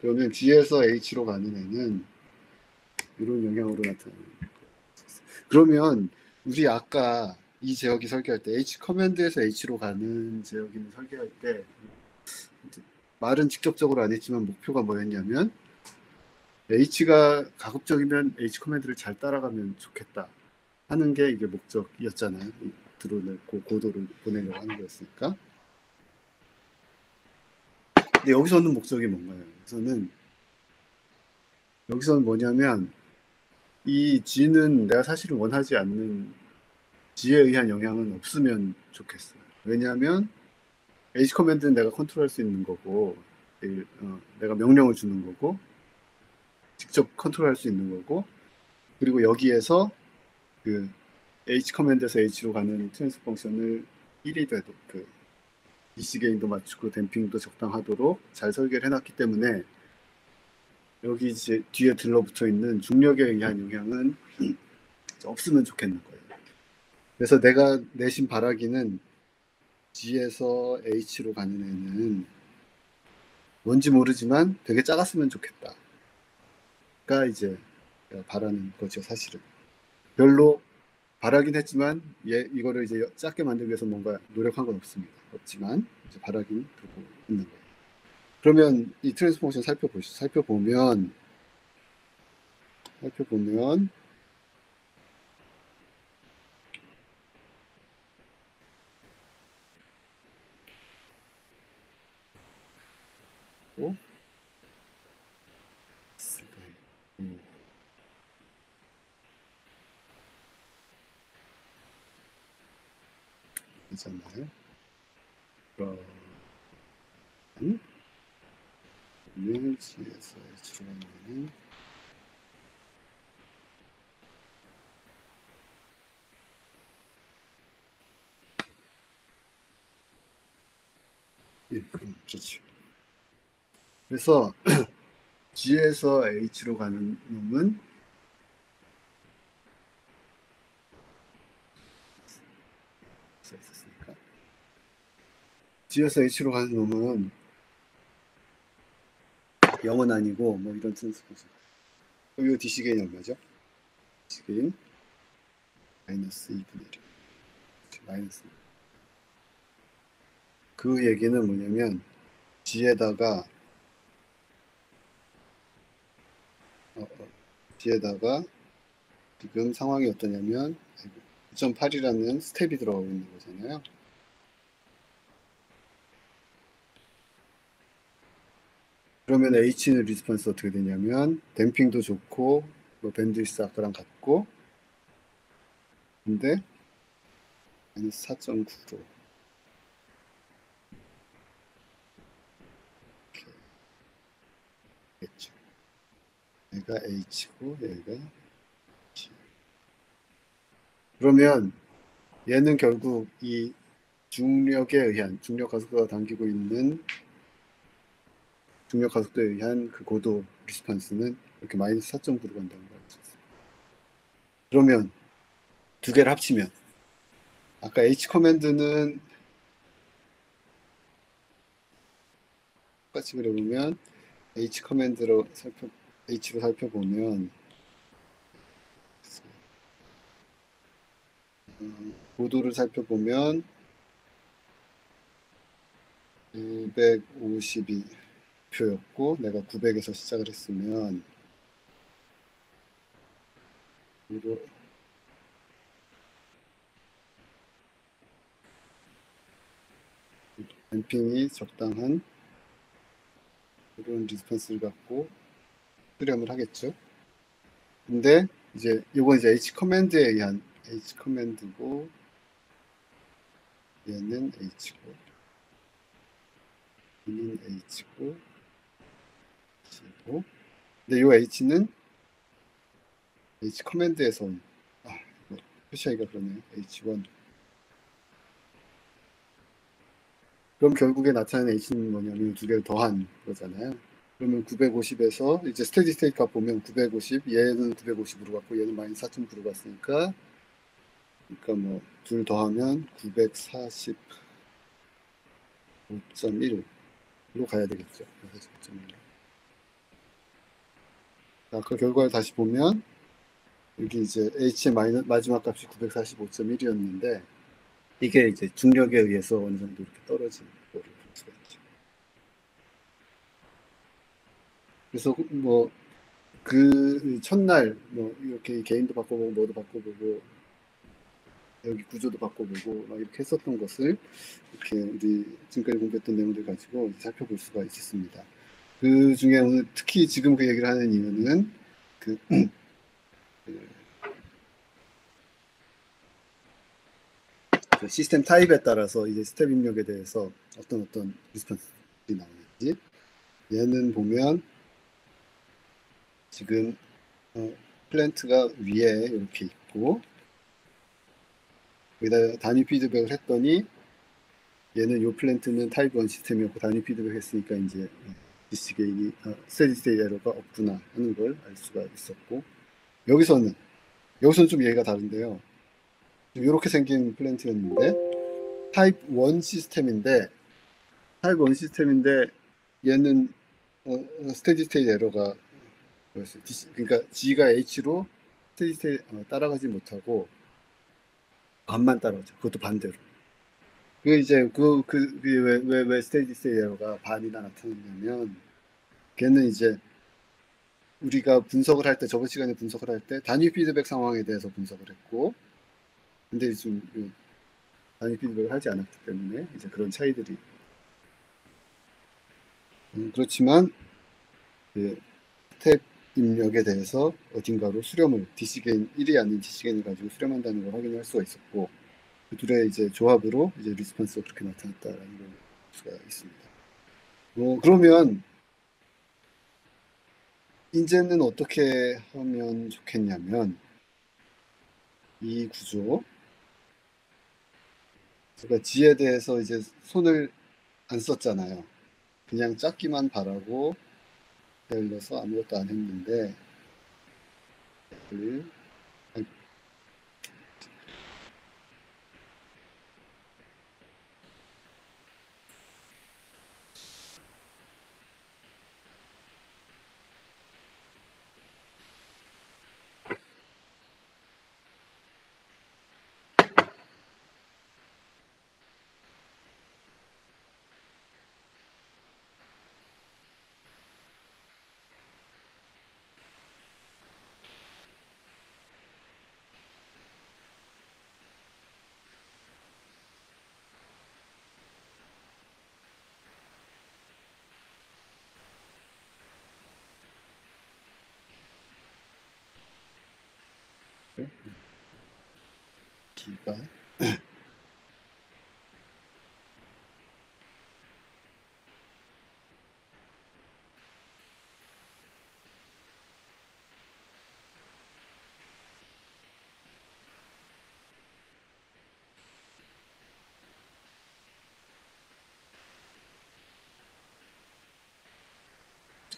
Speaker 1: 그러면 G에서 H로 가는 애는 이런 영향으로 나타나는 거예요. 그러면 우리 아까 이 제어기 설계할 때 H 커맨드에서 H로 가는 제어기는 설계할 때 말은 직접적으로 안 했지만 목표가 뭐였냐면 H가 가급적이면 H 커맨드를 잘 따라가면 좋겠다 하는 게 이게 목적이었잖아요. 드론을 고도를 보내려고 하는 거였으니까. 근데 여기서는 목적이 뭔가요? 여기서는 뭐냐면 이 G는 내가 사실은 원하지 않는 G에 의한 영향은 없으면 좋겠어요. 왜냐하면 H 커맨드는 내가 컨트롤할 수 있는 거고, 내가 명령을 주는 거고, 직접 컨트롤할 수 있는 거고, 그리고 여기에서 그 H 커맨드에서 H로 가는 트랜스 펑션을 1이 돼도 그 DC 게인도 맞추고 댐핑도 적당하도록 잘 설계를 해놨기 때문에 여기 이제 뒤에 들러붙어 있는 중력에 의한 영향은 없으면 좋겠는 거예요. 그래서 내가 내심 바라기는 G에서 H로 가는 애는 뭔지 모르지만 되게 작았으면 좋겠다가 이제 내가 바라는 거죠, 사실은. 별로 바라긴 했지만 이거를 이제 작게 만들기 위해서 뭔가 노력한 건 없지만 이제 바라긴 두고 있는 거예요. 그러면 이 트랜스포메이션 살펴보면 있잖아요. 그러면 G에서 H로 가면은 그렇죠. 그래서 G에서 H로 가는 놈은 있었으니까 G에서 H로 가는 놈은 0은 아니고 뭐 이런 트랜스포즈. 이 DC 게인 얼마죠? DC 게인 마이너스 2분의 1. 마이너스. 그 얘기는 뭐냐면 G에다가 지금 상황이 어떠냐면 9.8이라는 스텝이 들어가고 있는 거잖아요. 그러면 H는 리스폰스 어떻게 되냐면 댐핑도 좋고 뭐 밴드위스 아까랑 같고 근데 마이너스 4.9로 이렇게 겠죠. 얘가 H고 얘가 H. 그러면 얘는 결국 이 중력에 의한 중력 가속도가 당기고 있는 중력 가속도에 의한 그 고도 리스폰스는 이렇게 마이너스 4.9로 간다는 거 알수 있어요. 그러면 두 개를 합치면 아까 H 커맨드는 똑같이 그려보면 H 커맨드로 H로 살펴보면 고도를 살펴보면 952표였고 내가 900에서 시작을 했으면 댐핑이 적당한 이런 리스폰스를 갖고 수렴을 하겠죠. 근데 이제 이건 이제 H 커맨드에 의한 H 커맨드고 얘는 H고 얘는 H고 H고 근데 이 H는 H 커맨드에서 온 이거 표시하기가 그러네요. H1 그럼 결국에 나타나는 H는 뭐냐면 두 개를 더한 거잖아요. 그러면 950에서 이제 스테디 스테이트 값 보면 950 얘는 950으로 갔고 얘는 마이너스 4.9로 갔으니까 그러니까 뭐 둘 더하면 945.1로 가야 되겠죠. 945.1로. 아까 결과를 다시 보면 여기 이제 H의 마지막 값이 945.1이었는데 이게 이제 중력에 의해서 어느 정도 이렇게 떨어진 거를 볼 수가 있죠. 그래서 뭐 그 첫날 뭐 이렇게 개인도 바꿔보고 뭐도 바꿔보고 여기 구조도 바꿔보고 막 이렇게 했었던 것을 이렇게 우리 지금까지 공부했던 내용들 가지고 살펴볼 수가 있었습니다. 그 중에 오늘 특히 지금 그 얘기를 하는 이유는 그 시스템 타입에 따라서 이제 스텝 입력에 대해서 어떤 리스폰스들이 나오는지 얘는 보면 지금 플랜트가 위에 이렇게 있고 여기다 단위 피드백을 했더니 얘는 요 플랜트는 타입 1 시스템이었고 단위 피드백 했으니까 이제 디스 게인이 스테디 스테이트 에러가 없구나 하는 걸 알 수가 있었고 여기서는 좀 얘기가 다른데요. 이렇게 생긴 플랜트였는데 타입 1 시스템인데 얘는 스테디 스테이트 에러가 그러니까 G가 H로 스테디 스테이트 따라가지 못하고 반만 따라오죠. 그것도 반대로. 그 이제 왜 스테디 스테이트 에러가 반이나 나타나냐면 걔는 이제 우리가 분석을 할 때 저번 시간에 분석을 할 때 단위 피드백 상황에 대해서 분석을 했고 근데 지금 단위 피드백을 하지 않았기 때문에 이제 그런 차이들이 그렇지만 그 스텝 입력에 대해서 어딘가로 수렴을 DC게인 1이 아닌 DC게인을 가지고 수렴한다는 걸 확인할 수가 있었고 그 둘의 이제 조합으로 이제 리스폰스가 그렇게 나타났다라는 걸 볼 수가 있습니다. 그러면 이제는 어떻게 하면 좋겠냐면 이 구조 제가 G에 대해서 이제 손을 안 썼잖아요. 그냥 짰기만 바라고 열려서 아무것도 안 했는데 기가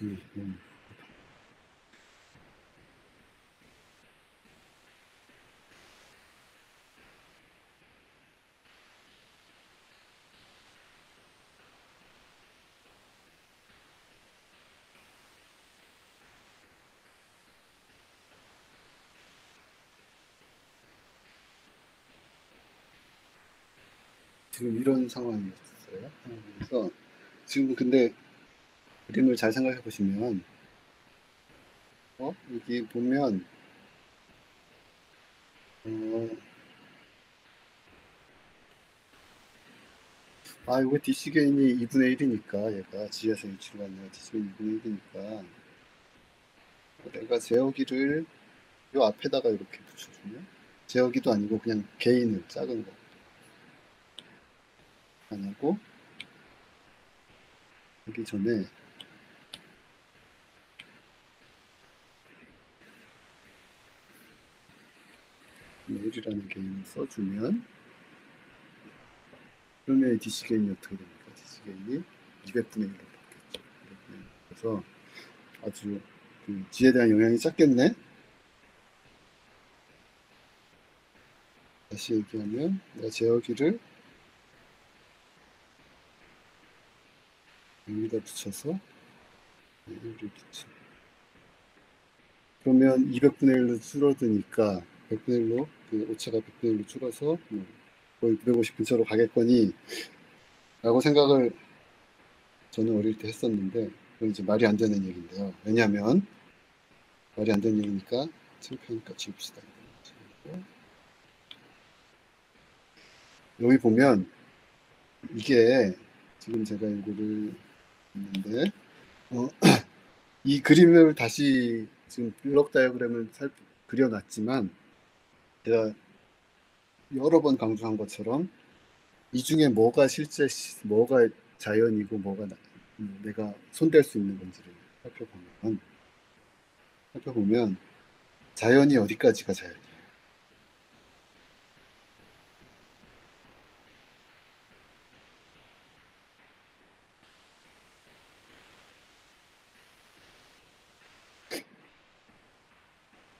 Speaker 1: 음. 지금 이런 상황이었어요. 그래서 지금 근데 그림을 잘 생각해 보시면 여기 보면 이거 DC 게인이 2분의 1이니까 얘가 G에서 H로 가는 DC 게인 2분의 1이니까 내가 제어기를 요 앞에다가 이렇게 붙여주면 제어기도 아니고 그냥 게인을 작은 거 안 하고 하기 전에 1이라는 게임을 써주면 그러면 DC 게인이 어떻게 됩니까? DC 게인이 200분의 1로 바뀌었죠. 그래서 아주 그 G에 대한 영향이 작겠네. 다시 얘기하면 내가 제어기를 여기다 붙여서 1을 붙여. 그러면 200분의 1로 줄어드니까 100분의 1로 그 오차가 100분의 1로 줄어서 거의 950 근처로 가겠거니 라고 생각을 저는 어릴 때 했었는데 그건 이제 말이 안 되는 얘기인데요. 왜냐하면 말이 안 되는 얘기니까 창피하니까 지웁시다. 여기 보면 이게 지금 제가 이거를 했는데 이 그림을 다시 지금 블록 다이어그램을 그려놨지만 제가 여러 번 강조한 것처럼 이 중에 뭐가 실제 뭐가 자연이고 뭐가 내가 손댈 수 있는 건지를 살펴보면 자연이 어디까지가 자연이에요?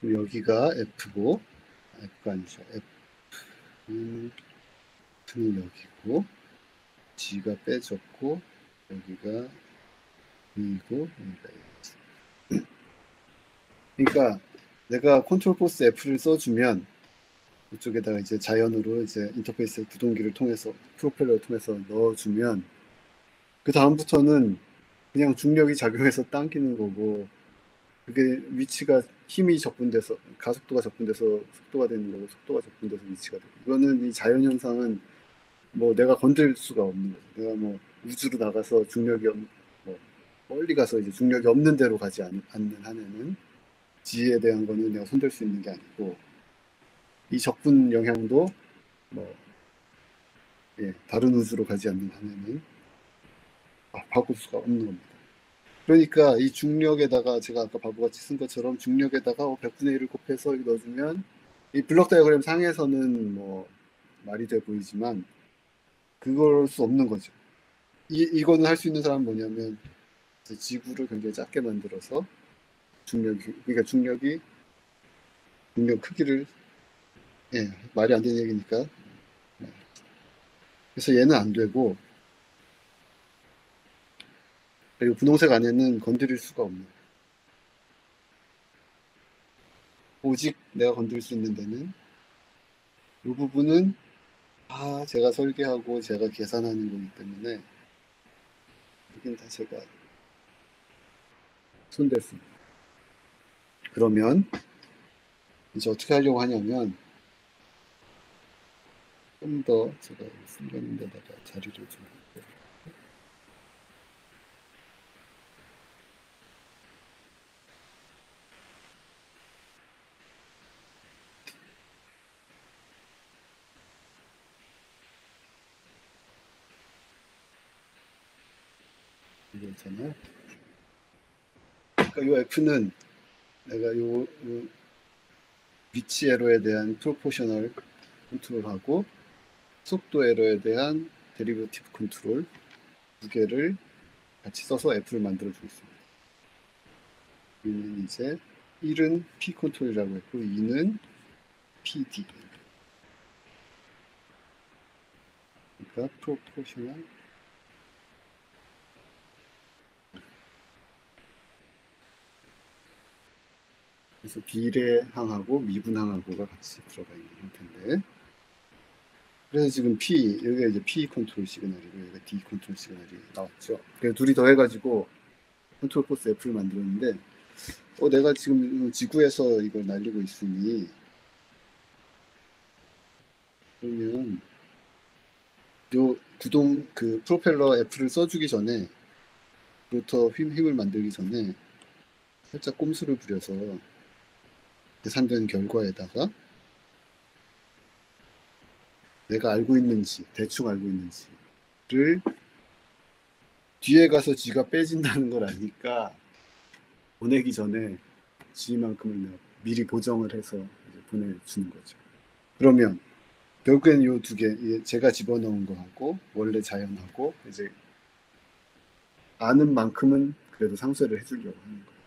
Speaker 1: 여기가 F고 F가 아니죠. F는 여기고 G가 빼졌고 여기가 B이고 여기가 X. 그러니까 내가 컨트롤 포스 F를 써주면 이쪽에다가 이제 자연으로 이제 인터페이스 구동기를 통해서 프로펠러를 통해서 넣어주면 그 다음부터는 그냥 중력이 작용해서 당기는 거고 그게 위치가 힘이 적분돼서 가속도가 적분돼서 속도가 되는 거고 속도가 적분돼서 위치가 되고 이거는 이 자연 현상은 뭐 내가 건들 수가 없는 거죠. 내가 뭐 우주로 나가서 뭐 멀리 가서 이제 중력이 없는 데로 가지 않는 한에는 지에 대한 거는 내가 손댈 수 있는 게 아니고 이 적분 영향도 뭐 다른 우주로 가지 않는 한에는 바꿀 수가 없는 겁니다. 그러니까 이 중력에다가 제가 아까 바보같이 쓴 것처럼 중력에다가 100분의 1을 곱해서 넣어주면 이 블록 다이어그램 상에서는 뭐 말이 돼 보이지만 그걸 수 없는 거죠. 이거는 할 수 있는 사람은 뭐냐면 지구를 굉장히 작게 만들어서 그러니까 중력 크기를 말이 안 되는 얘기니까 그래서 얘는 안 되고 그리고 분홍색 안에는 건드릴 수가 없는 오직 내가 건드릴 수 있는 데는 이 부분은 다 제가 설계하고 제가 계산하는 거기 때문에 여긴 다 제가 손댈 수 있는 그러면 이제 어떻게 하려고 하냐면 좀 더 제가 숨겨놓은 데다가 자리를 좀 이거 있잖아요. 그러니까 이 F는 내가 요 위치 에러에 대한 프로포셔널 컨트롤하고 속도 에러에 대한 데리버티브 컨트롤 두 개를 같이 써서 F를 만들어주고 있습니다. 여기는 이제 1은 P 컨트롤이라고 했고 2는 PD. 그러니까 프로포셔널 그래서 비례항하고 미분항하고가 같이 들어가 있는 형태인데 그래서 지금 P 여기가 이제 P 컨트롤 시그널이고 여기가 D 컨트롤 시그널이 나왔죠. 그래서 둘이 더해가지고 컨트롤 포스 F를 만들었는데 내가 지금 지구에서 이걸 날리고 있으니 그러면 요 구동 그 프로펠러 F를 써주기 전에 로터 힘을 만들기 전에 살짝 꼼수를 부려서 계산된 결과에다가 내가 알고 있는지 대충 알고 있는지를 뒤에 가서 G가 빼진다는 걸 아니까 보내기 전에 G만큼을 내가 미리 보정을 해서 이제 보내주는 거죠. 그러면 결국엔 요 두 개, 제가 집어넣은 거하고 원래 자연하고 이제 아는 만큼은 그래도 상쇄를 해주려고 하는 거예요.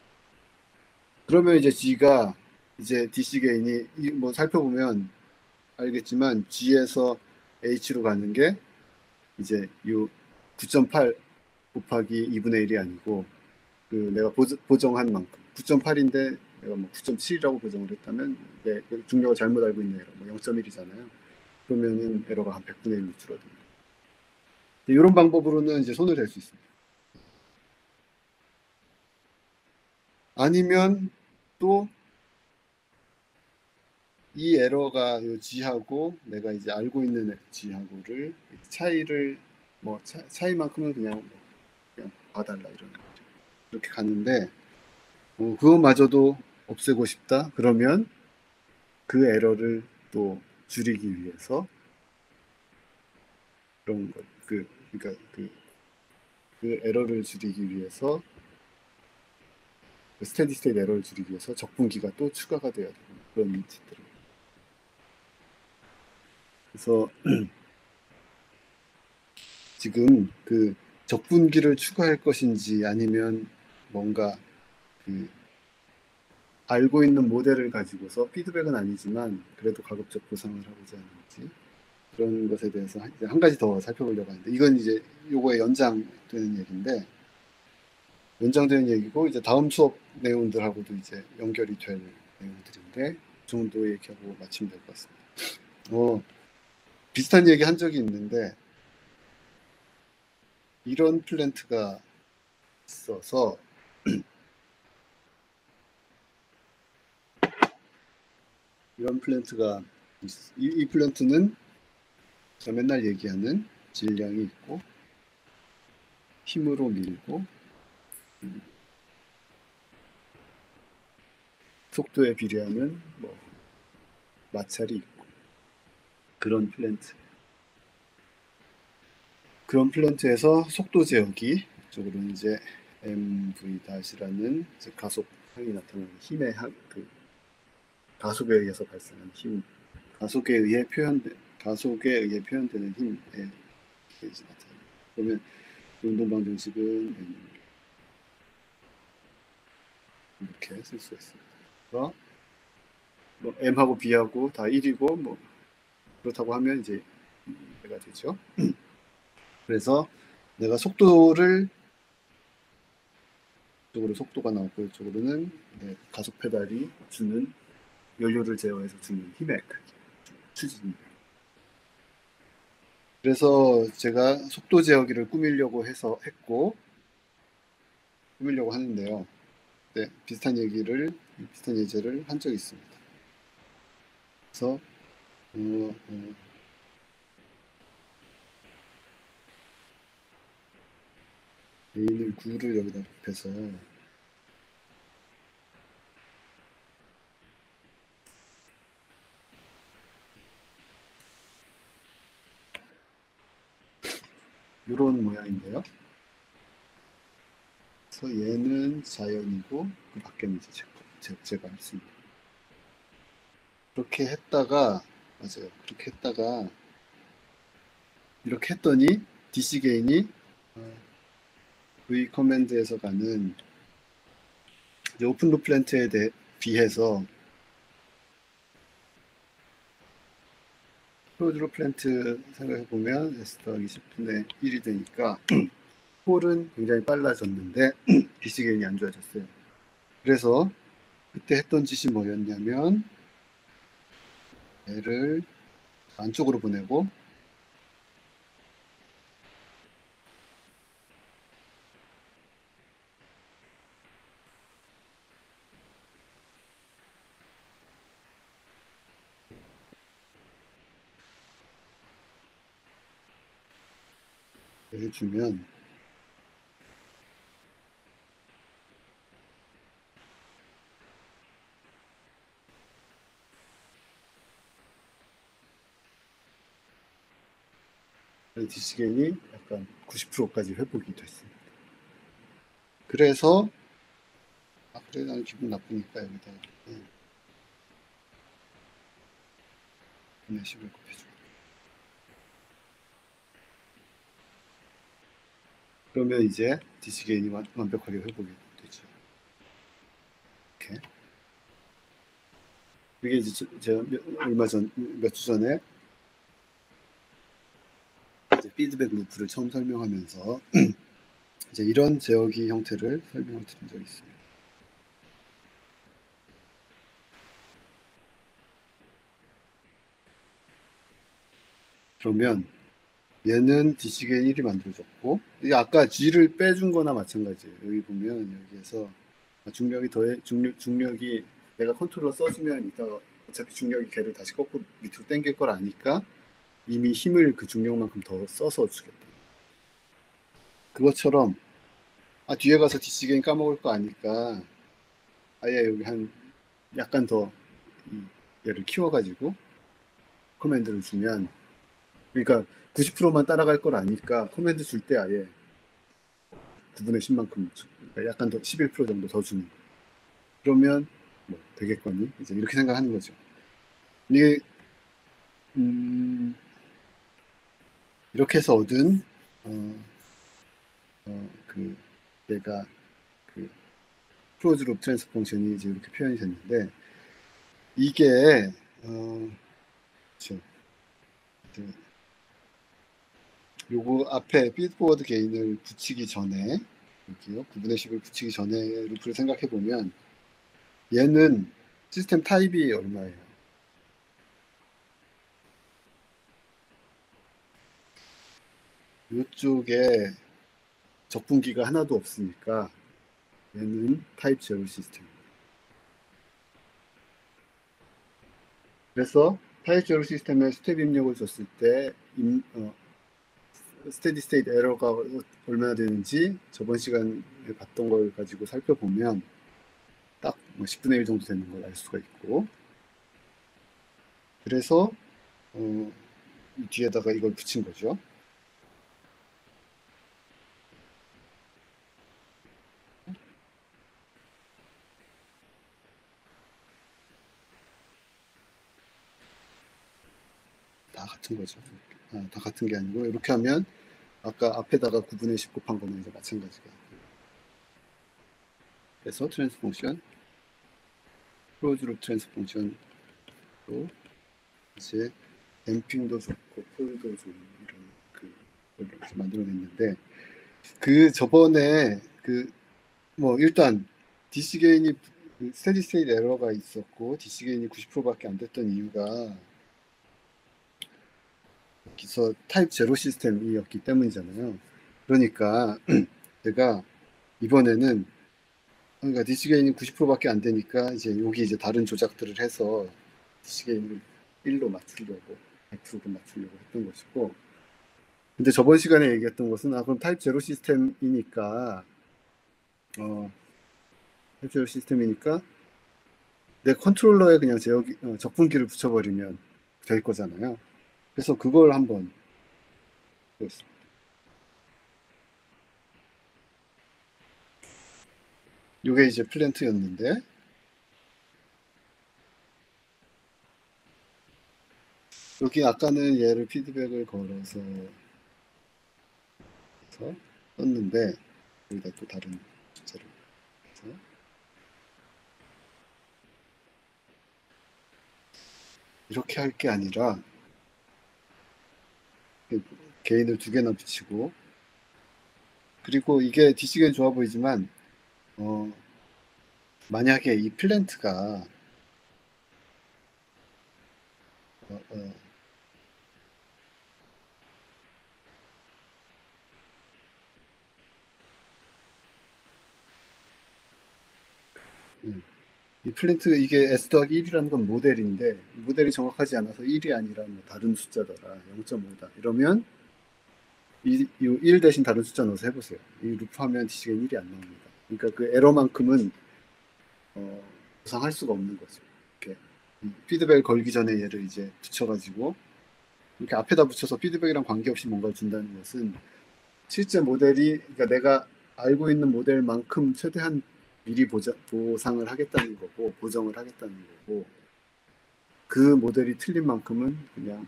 Speaker 1: 그러면 이제 G가 이제 DC 게인이 뭐 살펴보면 알겠지만 G에서 H로 가는 게 이제 요 9.8 곱하기 2분의 1이 아니고 그 내가 보정한 만큼 9.8인데 내가 뭐 9.7이라고 보정을 했다면 중력을 잘못 알고 있는 에러 뭐 0.1이잖아요. 그러면은 에러가 한 100분의 1로 줄어듭니다. 이런 방법으로는 이제 손을 댈 수 있습니다. 아니면 또 이 에러가 요 G하고 내가 이제 알고 있는 G하고를 차이를 뭐 차이만큼은 그냥 봐달라 이러는 거죠. 이렇게 가는데 그거마저도 없애고 싶다. 그러면 그 에러를 또 줄이기 위해서 그런 것, 그러니까 그 에러를 줄이기 위해서 스테디 스테이트 에러를 줄이기 위해서 적분기가 또 추가가 돼야 되고 그런 짓들을. 그래서 지금 그 적분기를 추가할 것인지 아니면 뭔가 그 알고 있는 모델을 가지고서 피드백은 아니지만 그래도 가급적 보상을 하고자 하는지 그런 것에 대해서 한 가지 더 살펴보려고 하는데 이건 이제 요거에 연장되는 얘기인데 연장되는 얘기고 이제 다음 수업 내용들하고도 이제 연결이 될 내용들인데 그 정도 얘기하고 마치면 될 것 같습니다. 비슷한 얘기 한 적이 있는데 이런 플랜트가 있어서 이런 플랜트가 이 플랜트는 제가 맨날 얘기하는 질량이 있고 힘으로 밀고 속도에 비례하는 뭐 마찰이 있고 그런 플랜트. 그런 플랜트에서 속도 제어기 이쪽으로 이제 MV-라는 가속항이 나타나는 힘의 그 가속에 의해서 발생하는 힘, 가속에 의해 표현되는 힘에 이제 나타납니다. 그러면 운동 방정식은 이렇게 쓸 수 있습니다. 뭐 M하고 B하고 다 1이고 뭐 그렇다고 하면 이제 얘가 되죠. 그래서 내가 속도를 이쪽으로 속도가 나오고 이쪽으로는 가속 페달이 주는 연료를 제어해서 주는 힘의 크기, 추진. 그래서 제가 속도 제어기를 꾸미려고 했고 꾸미려고 하는데요. 네, 비슷한 예제를 한 적이 있습니다. 그래서 A는 9를 여기다 곱해서 이런 모양인데요. 그래서 얘는 자연이고 그 밖에는 이제 제가 했습니다. 그렇게 했다가 맞아요. 그렇게 했다가 이렇게 했더니 DC 게인이 V 커맨드에서 가는 오픈 루프 렌트에 비해서 클로즈 루프 렌트 생각해 보면 S 더하기 10분의 1이 되니까 홀은 굉장히 빨라졌는데 DC 게인이 안 좋아졌어요. 그래서 그때 했던 짓이 뭐였냐면 얘를 안쪽으로 보내고 해주면 DC 게인이 약간 90%까지 회복이 됐습니다. 그래서 그래 나는 기분 나쁘니까 여기다 분해식을 곱해줘. 그러면 이제 DC 게인이 완벽하게 회복이 되죠. 이렇게. 이게 이제 제가 몇 주 전에 이제 피드백 루프를 처음 설명하면서 이제 이런 제어기 형태를 설명을 드린 적이 있습니다. 그러면 얘는 DC 게인 1이 만들어졌고, 이게 아까 G를 빼준 거나 마찬가지예요. 여기 보면 여기에서 중력이 중력이 내가 컨트롤러 써주면 이따가 어차피 중력이 걔를 다시 거꾸로 밑으로 당길 걸 아니까 이미 힘을 그 중력만큼 더 써서 주겠다. 그것처럼 뒤에 가서 DC 게인 까먹을 거 아니까 아예 여기 약간 더 얘를 키워가지고 커맨드를 주면, 그러니까 90%만 따라갈 걸 아니까 커맨드 줄 때 아예 9분의 10만큼 그러니까 약간 더 11% 정도 더 주는 거예요. 그러면 뭐 되겠거니 이제 이렇게 생각하는 거죠. 이게 이렇게 해서 얻은 그 내가 그 클로즈 루프 트랜스퍼 펑션이 이제 이렇게 표현이 됐는데 이게 그렇죠. 요거 앞에 피드포워드 게인을 붙이기 전에 여기요 9분의 10을 붙이기 전에 루프를 생각해 보면 얘는 시스템 타입이 얼마예요? 이쪽에 적분기가 하나도 없으니까 얘는 타입 제로 시스템. 그래서 타입 제로 시스템에 스텝 입력을 줬을 때 스테디 스테이트 에러가 얼마나 되는지 저번 시간에 봤던 걸 가지고 살펴보면 딱뭐 10분의 1 정도 되는 걸 알 수가 있고, 그래서 뒤에다가 이걸 붙인 거죠. 다 같은 거죠. 다 같은 게 아니고 이렇게 하면 아까 앞에다가 9분의 10 곱한 거는 이제 마찬가지가. 그래서 트랜스 펑션, 클로즈 루프 트랜스 펑션도 이제 댐핑도 좋고 폴도 좋은 이런 걸 만들어냈는데, 그 저번에 뭐 일단 DC 게인이 스테디 스테이트 에러가 있었고 DC 게인이 90%밖에 안 됐던 이유가 기서 타입 제로 시스템이었기 때문이잖아요. 그러니까 제가 이번에는 그러니까 DC 게인이 90%밖에 안 되니까 이제 여기 이제 다른 조작들을 해서 DC 게인을 1로 맞추려고 100%로 맞추려고 했던 것이고, 근데 저번 시간에 얘기했던 것은 그럼 타입 제로 시스템이니까 타입 제로 시스템이니까 내 컨트롤러에 그냥 적분기를 붙여버리면 될 거잖아요. 그래서 그걸 한번 보겠습니다. 이게 이제 플랜트였는데 여기 아까는 얘를 피드백을 걸어서 썼는데 여기다 또 다른 숫자를 해서 이렇게 할 게 아니라 개인을 2개나 붙이고, 그리고 이게 뒤지기엔 좋아 보이지만 만약에 이 플랜트가 어, 어, 이 플랜트 이게 S 더하기 1이라는 건 모델인데 모델이 정확하지 않아서 1이 아니라 뭐 다른 숫자더라 0.5다 이러면 이 1 대신 다른 숫자 넣어서 해보세요. 이 루프하면 뒤지기엔 1이 안 나옵니다. 그러니까 그 에러만큼은 보상할 수가 없는 거죠. 이렇게 피드백을 걸기 전에 얘를 이제 붙여가지고 이렇게 앞에다 붙여서 피드백이랑 관계없이 뭔가를 준다는 것은 실제 모델이, 그러니까 내가 알고 있는 모델만큼 최대한 미리 보상을 하겠다는 거고, 보정을 하겠다는 거고, 그 모델이 틀린 만큼은 그냥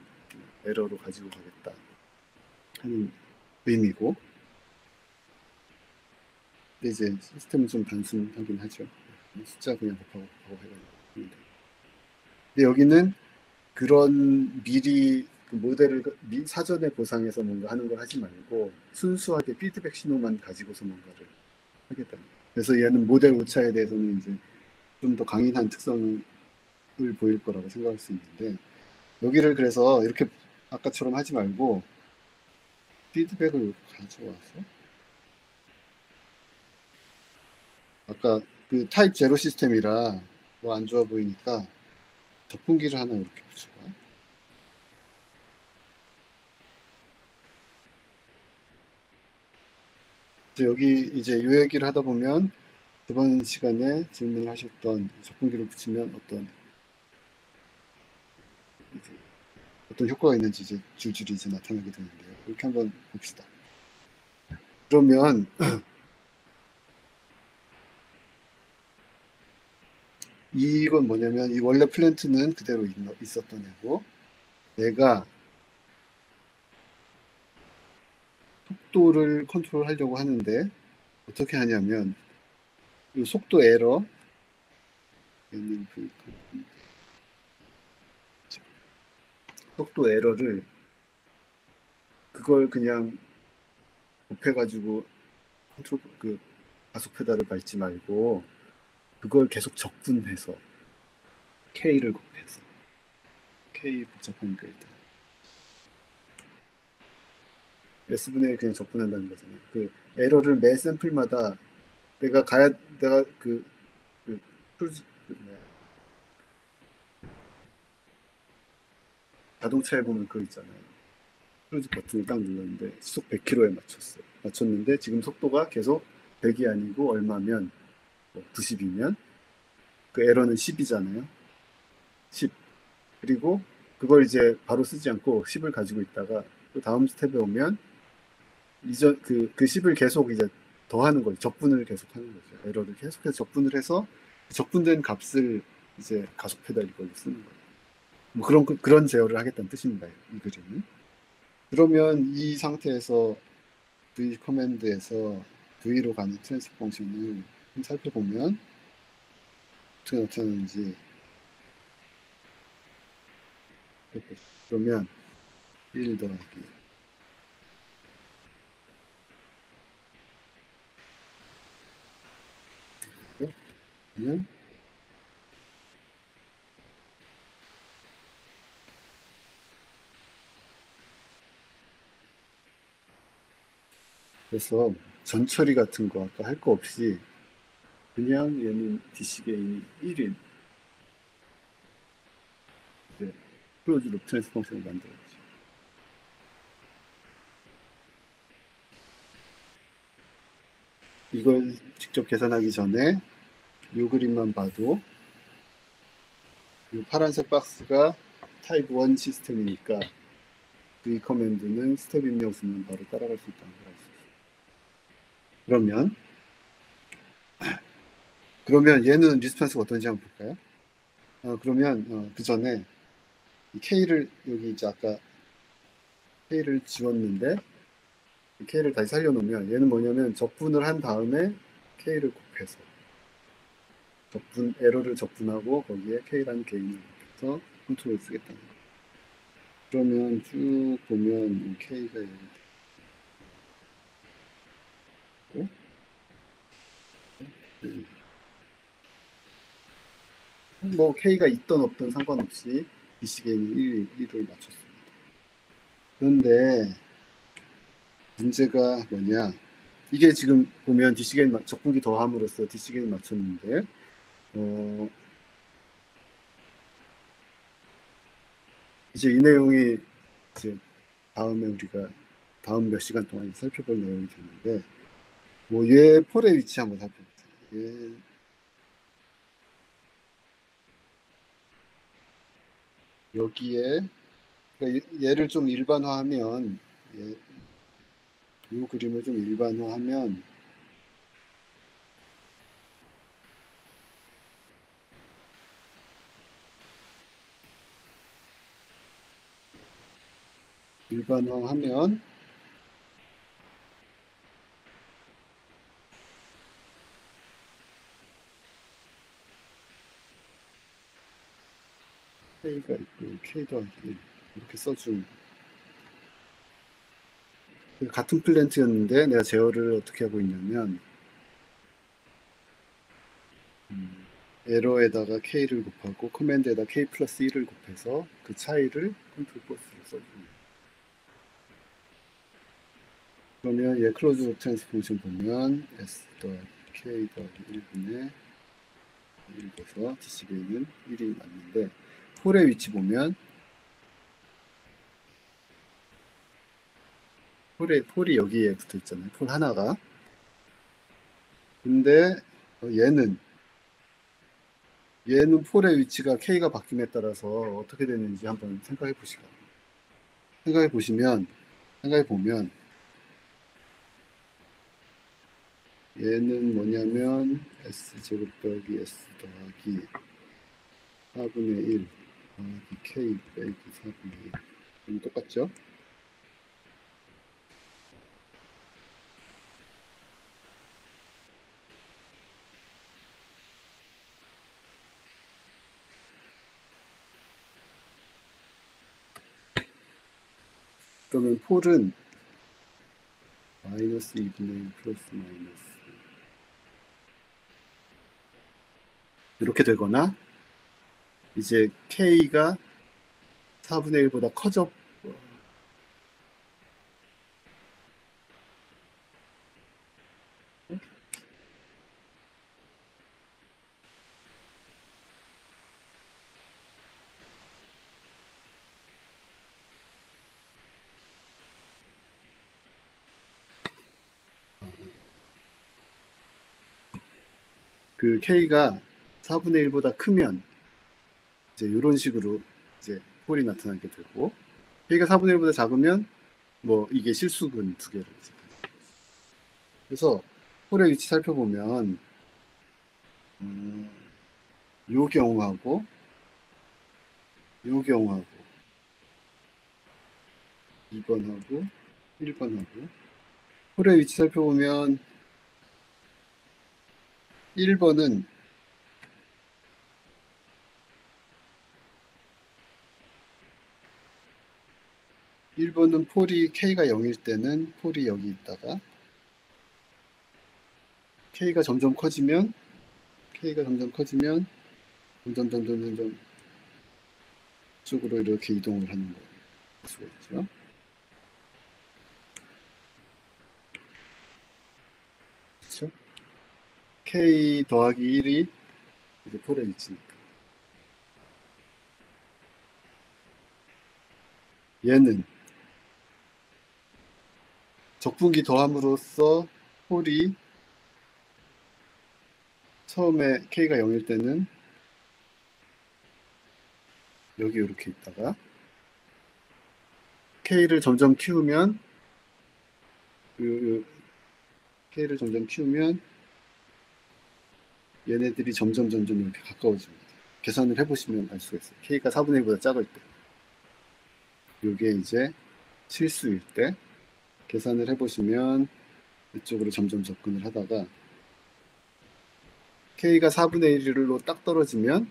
Speaker 1: 에러로 가지고 가겠다 하는 의미고, 근데 이제 시스템은 좀 단순하긴 하죠. 숫자 그냥 곱하고 해가지고. 근데 여기는 그런 미리 그 모델을 사전에 보상해서 뭔가 하는 걸 하지 말고 순수하게 피드백 신호만 가지고서 뭔가를 하겠다. 그래서 얘는 모델 오차에 대해서는 이제 좀 더 강인한 특성을 보일 거라고 생각할 수 있는데 여기를 그래서 이렇게 아까처럼 하지 말고 피드백을 가져와서 아까 그 타입 제로 시스템이라 뭐 안 좋아 보이니까 적분기를 하나 이렇게 붙여봐. 여기 이제 요 얘기를 하다 보면 저번 시간에 질문하셨던 적분기를 붙이면 어떤 효과가 있는지 이제 줄줄이 이제 나타나게 되는데요. 이렇게 한번 봅시다. 그러면 이건 뭐냐면 이 원래 플랜트는 그대로 있었던 애고 내가 속도를 컨트롤하려고 하는데 어떻게 하냐면 이 속도 에러 속도 에러를 그걸 그냥 곱해가지고 컨트롤 그 가속 페달을 밟지 말고 그걸 계속 적분해서 K를 곱해서 K 복잡하니까 일단 S분의 1 그냥 적분한다는 거잖아요. 그 에러를 매 샘플마다 내가 그 크루즈 자동차에 보면 그거 있잖아요. 크루즈 버튼을 딱 눌렀는데 시속 100km에 맞췄는데 지금 속도가 계속 100이 아니고 얼마면 뭐 90이면 그 에러는 10이잖아요. 10. 그리고 그걸 이제 바로 쓰지 않고 10을 가지고 있다가 또 다음 스텝에 오면 이전 그 10을 계속 이제 더하는 거죠. 적분을 계속 하는 거죠. 에러를 계속해서 적분을 해서 적분된 값을 이제 가속 페달 이걸로 쓰는 거예요. 뭐 그런 제어를 하겠다는 뜻입니다. 이 그림은. 그러면 이 상태에서 V 커맨드에서 V로 가는 트랜스퍼 펑션을 살펴보면 어떻게 나타나는지. 그러면 1 더하기 그러면 그래서 전처리 같은 거 아까 할 거 없이 그냥 얘는 DC 게인이 1인 클로즈 루프 트랜스 펑션을 만들었죠. 이걸 직접 계산하기 전에 이 그림만 봐도 이 파란색 박스가 타입 1 시스템이니까 V 커맨드는 스텝 입력수는 바로 따라갈 수 있다는 걸 알 수 있어요. 그러면 그러면 얘는 리스폰스가 어떤지 한번 볼까요? 그러면 그 전에 이 K를 여기 이제 아까 K를 지웠는데 이 K를 다시 살려놓으면 얘는 뭐냐면 적분을 한 다음에 K를 곱해서 에러를 적분하고 거기에 K라는 개인을 곱해서 컨트롤을 쓰겠다는 거예요. 그러면 쭉 보면 K가 있고 뭐 K가 있던 없던 상관없이 DC개인이 1을 맞췄습니다. 그런데 문제가 뭐냐, 이게 지금 보면 DC개인 적분기 더함으로써 DC개인 맞췄는데 이제 이 내용이 이제 다음에 우리가 다음 몇 시간 동안 살펴볼 내용이 되는데 뭐 얘 폴의 위치 한번 살펴보세요. 여기에 그러니까 얘를 좀 일반화하면 이 그림을 좀 일반화하면 일반화하면 K가 있고 K 더하기 1 이렇게 써준 같은 플랜트였는데 내가 제어를 어떻게 하고 있냐면 에러에다가 K를 곱하고 커맨드에다 K 플러스 1을 곱해서 그 차이를 컨트롤 포스로 써줍니다. 그러면 얘 클로즈 트랜스포메이션 보면 S 더하기 K 더하기 1분의 1 돼서 DC개인은 1이 맞는데 폴의 위치 보면 폴이 여기에 붙어 있잖아요. 폴 하나가. 근데 얘는 폴의 위치가 K가 바뀜에 따라서 어떻게 되는지 한번 생각해 보면 얘는 뭐냐면 S제곱 더하기 S 더하기 4분의 1 더하기 K 빼기 4분의 1 똑같죠? 그러면 폴은 마이너스 2분의 1 플러스 마이너스 이렇게 되거나 이제 K가 4분의 1보다 커져 그 K가 4분의 1보다 크면 이제 이런 식으로 이제 폴이 나타나게 되고 K가 4분의 1보다 작으면 뭐 이게 실수근 두 개를 이제 그래서 폴의 위치 살펴보면 요 경우하고 요 경우하고 2번하고 1번하고 폴의 위치 살펴보면 1번은 폴이 K가 0일 때는 폴이 여기 있다가 K가 점점 커지면 점점 쪽으로 이렇게 이동을 하는 거예요. 볼 수가 있죠. 그렇죠? K 더하기 1이 이제 폴의 위치니까. 얘는 적분기 더함으로써 폴이 처음에 K가 0일 때는 여기 이렇게 있다가 K를 점점 키우면 K를 점점 키우면 얘네들이 점점 이렇게 가까워집니다. 계산을 해보시면 알 수가 있어요. K가 4분의 1보다 작을 때. 이게 이제 실수일 때 계산을 해보시면 이쪽으로 점점 접근을 하다가 K가 4분의 1로 딱 떨어지면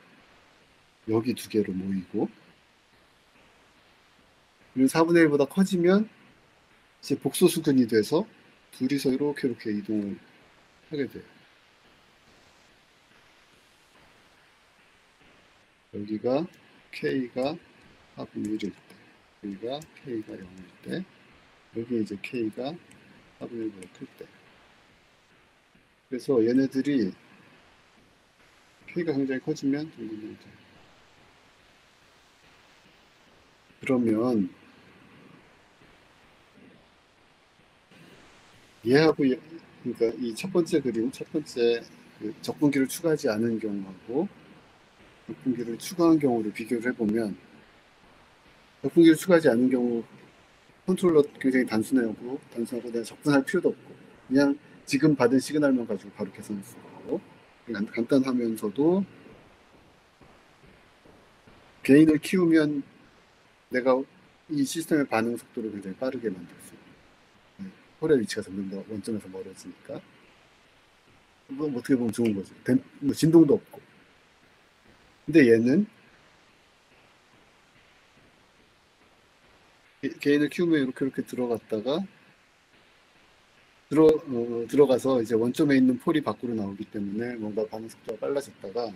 Speaker 1: 여기 두 개로 모이고, 그리고 4분의 1보다 커지면 이제 복소수근이 돼서 둘이서 이렇게 이동을 하게 돼요. 여기가 K가 4분의 1일 때, 여기가 K가 0일 때, 여기 이제 K가 4분의 1보다 클 때. 그래서 얘네들이 K가 굉장히 커지면 그러면 얘하고 그러니까 이 첫 번째 그림, 첫 번째 그 적분기를 추가하지 않은 경우하고 적분기를 추가한 경우를 비교를 해보면, 적분기를 추가하지 않은 경우 컨트롤러 굉장히 단순하고 내가 접근할 필요도 없고 그냥 지금 받은 시그널만 가지고 바로 계산할 수 있고 간단하면서도, 개인을 키우면 내가 이 시스템의 반응 속도를 굉장히 빠르게 만들 수 있고, 홀의 위치가 점점 더 원점에서 멀어지니까 뭐 어떻게 보면 좋은 거죠. 뭐 진동도 없고. 근데 얘는 개인을 키우면 이렇게 들어갔다가 들어가서 이제 원점에 있는 폴이 밖으로 나오기 때문에 뭔가 반응 속도가 빨라졌다가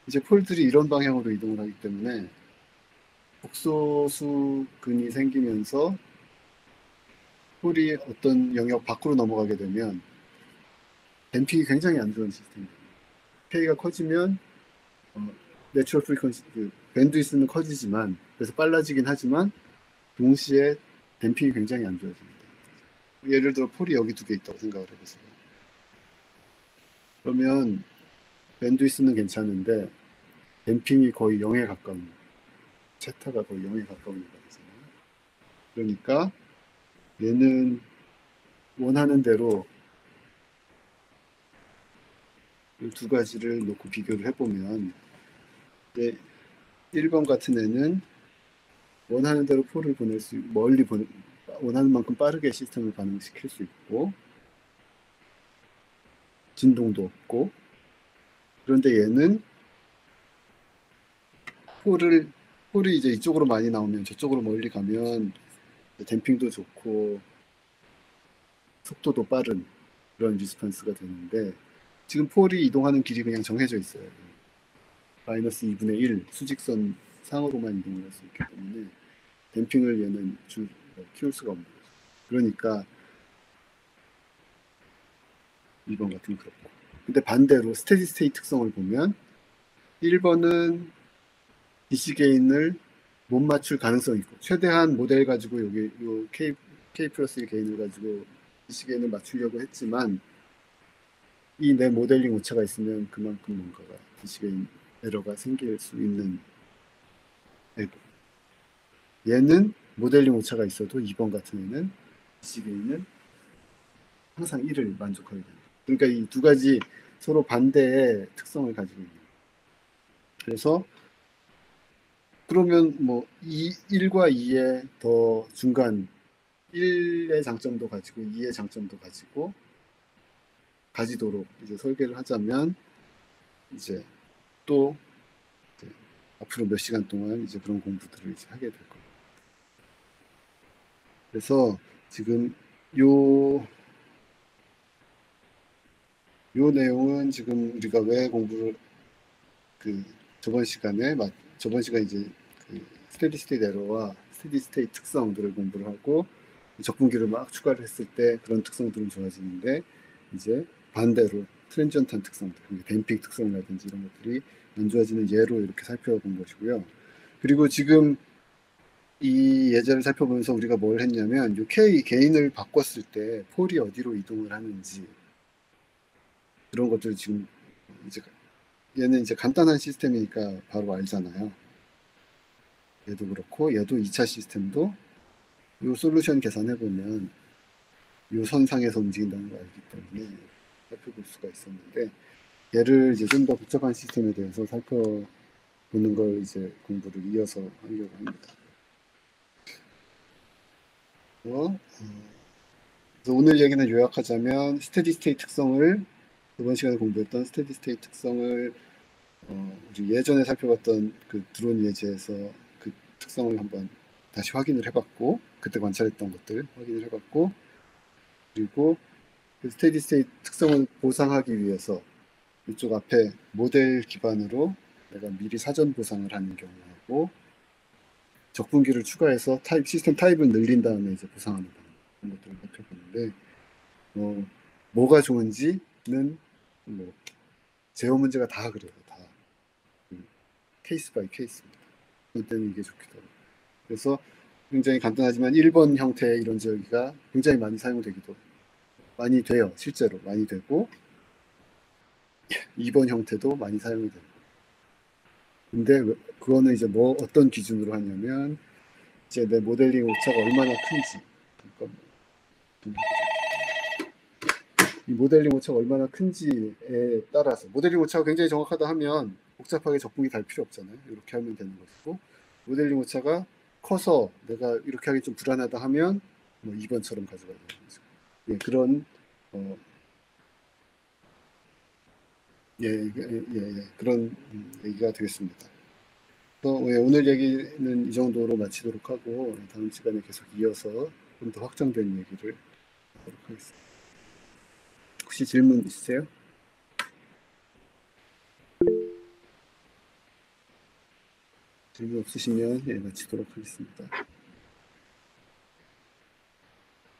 Speaker 1: 이제 폴들이 이런 방향으로 이동을 하기 때문에 복소수근이 생기면서 폴이 어떤 영역 밖으로 넘어가게 되면 댐핑이 굉장히 안 좋은 시스템이에요. K가 커지면 내추럴 프리퀀시, 밴드위스는 커지지만, 그래서 빨라지긴 하지만 동시에 댐핑이 굉장히 안 좋아집니다. 예를 들어 폴이 여기 두 개 있다고 생각을 해보세요. 그러면 밴드위스는 괜찮은데 댐핑이 거의 0에 가까운, 체타가 거의 0에 가까운 거가 되잖아요. 그러니까 얘는 원하는 대로 이 두 가지를 놓고 비교를 해보면, 1번 같은 애는 원하는 대로 폴을 보낼 수, 원하는 만큼 빠르게 시스템을 반응시킬 수 있고 진동도 없고, 그런데 얘는 폴이 이제 이쪽으로 많이 나오면 저쪽으로 멀리 가면 댐핑도 좋고 속도도 빠른 그런 리스폰스가 되는데, 지금 폴이 이동하는 길이 그냥 정해져 있어요. 마이너스 2분의 1 수직선 상으로만 이동을 할 수 있기 때문에 댐핑을 얘는 키울 수가 없는 거죠. 그러니까 2번 같은 건 그렇고. 근데 반대로 스테디 스테이트 특성을 보면 1번은 DC 게인을 못 맞출 가능성이 있고, 최대한 모델 가지고 여기 요 K 플러스 1 게인을 가지고 DC 게인을 맞추려고 했지만 이 내 모델링 오차가 있으면 그만큼 뭔가가 DC 게인 에러가 생길 수 있는 애도. 얘는 모델링 오차가 있어도 2번 같은 애는 DC 게인은 항상 1을 만족하게 됩니다. 그러니까 이 두 가지 서로 반대의 특성을 가지고 있는. 그래서 그러면 뭐 1과 2의 더 중간 1의 장점도 가지고 2의 장점도 가지도록 이제 설계를 하자면 이제 또 이제 앞으로 몇 시간 동안 이제 그런 공부들을 이제 하게 될 겁니다. 그래서 지금 요 내용은 지금 우리가 왜 공부를 저번 시간에 이제 스테디 스테이트 에러와 스테디 스테이트 특성들을 공부를 하고 적분기를 막 추가를 했을 때 그런 특성들은 좋아지는데, 이제 반대로 트랜지언트한 특성들, 댐핑 특성이라든지 이런 것들이 안 좋아지는 예로 이렇게 살펴본 것이고요. 그리고 지금 이 예제를 살펴보면서 우리가 뭘 했냐면, 이 K 게인을 바꿨을 때 폴이 어디로 이동을 하는지 그런 것들을 지금 이제 얘는 이제 간단한 시스템이니까 바로 알잖아요. 얘도 그렇고 얘도 2차 시스템도 이 솔루션 계산해보면 이 선상에서 움직인다는 걸 알기 때문에 살펴볼 수가 있었는데 얘를 이제 좀 더 복잡한 시스템에 대해서 살펴보는 걸 이제 공부를 이어서 하려고 합니다. 그래서 오늘 얘기는 요약하자면 스테디 스테이트 특성을 이번 시간에 공부했던 스테디 스테이트 특성을 우리 예전에 살펴봤던 그 드론 예제에서 그 특성을 한번 다시 확인을 해봤고 그때 관찰했던 것들 확인을 해봤고 그리고 그 스테디 스테이트 특성을 보상하기 위해서 이쪽 앞에 모델 기반으로 내가 미리 사전 보상을 하는 경우하고 적분기를 추가해서 시스템 타입을 늘린 다음에 이제 보상하는 그런 것들을 살펴보는데 뭐가 좋은지는 뭐 제어 문제가 다 그래요. 다 케이스 바이 케이스입니다. 어떤 때는 이게 좋기도 하고. 그래서 굉장히 간단하지만 1번 형태의 이런 제어기가 굉장히 많이 사용되기도 많이 돼요. 실제로 많이 되고 2번 형태도 많이 사용이 되고. 근데 그거는 이제 뭐 어떤 기준으로 하냐면 이제 내 모델링 오차가 얼마나 큰지. 그러니까 이 모델링 오차가 얼마나 큰지에 따라서 모델링 오차가 굉장히 정확하다 하면 복잡하게 적분이 달 필요 없잖아요. 이렇게 하면 되는 것이고 모델링 오차가 커서 내가 이렇게 하기 좀 불안하다 하면 뭐 2번처럼 가져가야 되는 거죠. 예, 그런 그런 얘기가 되겠습니다. 오늘 얘기는 이 정도로 마치도록 하고 다음 시간에 계속 이어서 좀 더 확장된 얘기를 하도록 하겠습니다. 혹시 질문 있으세요? 질문 없으시면 마치도록 하겠습니다.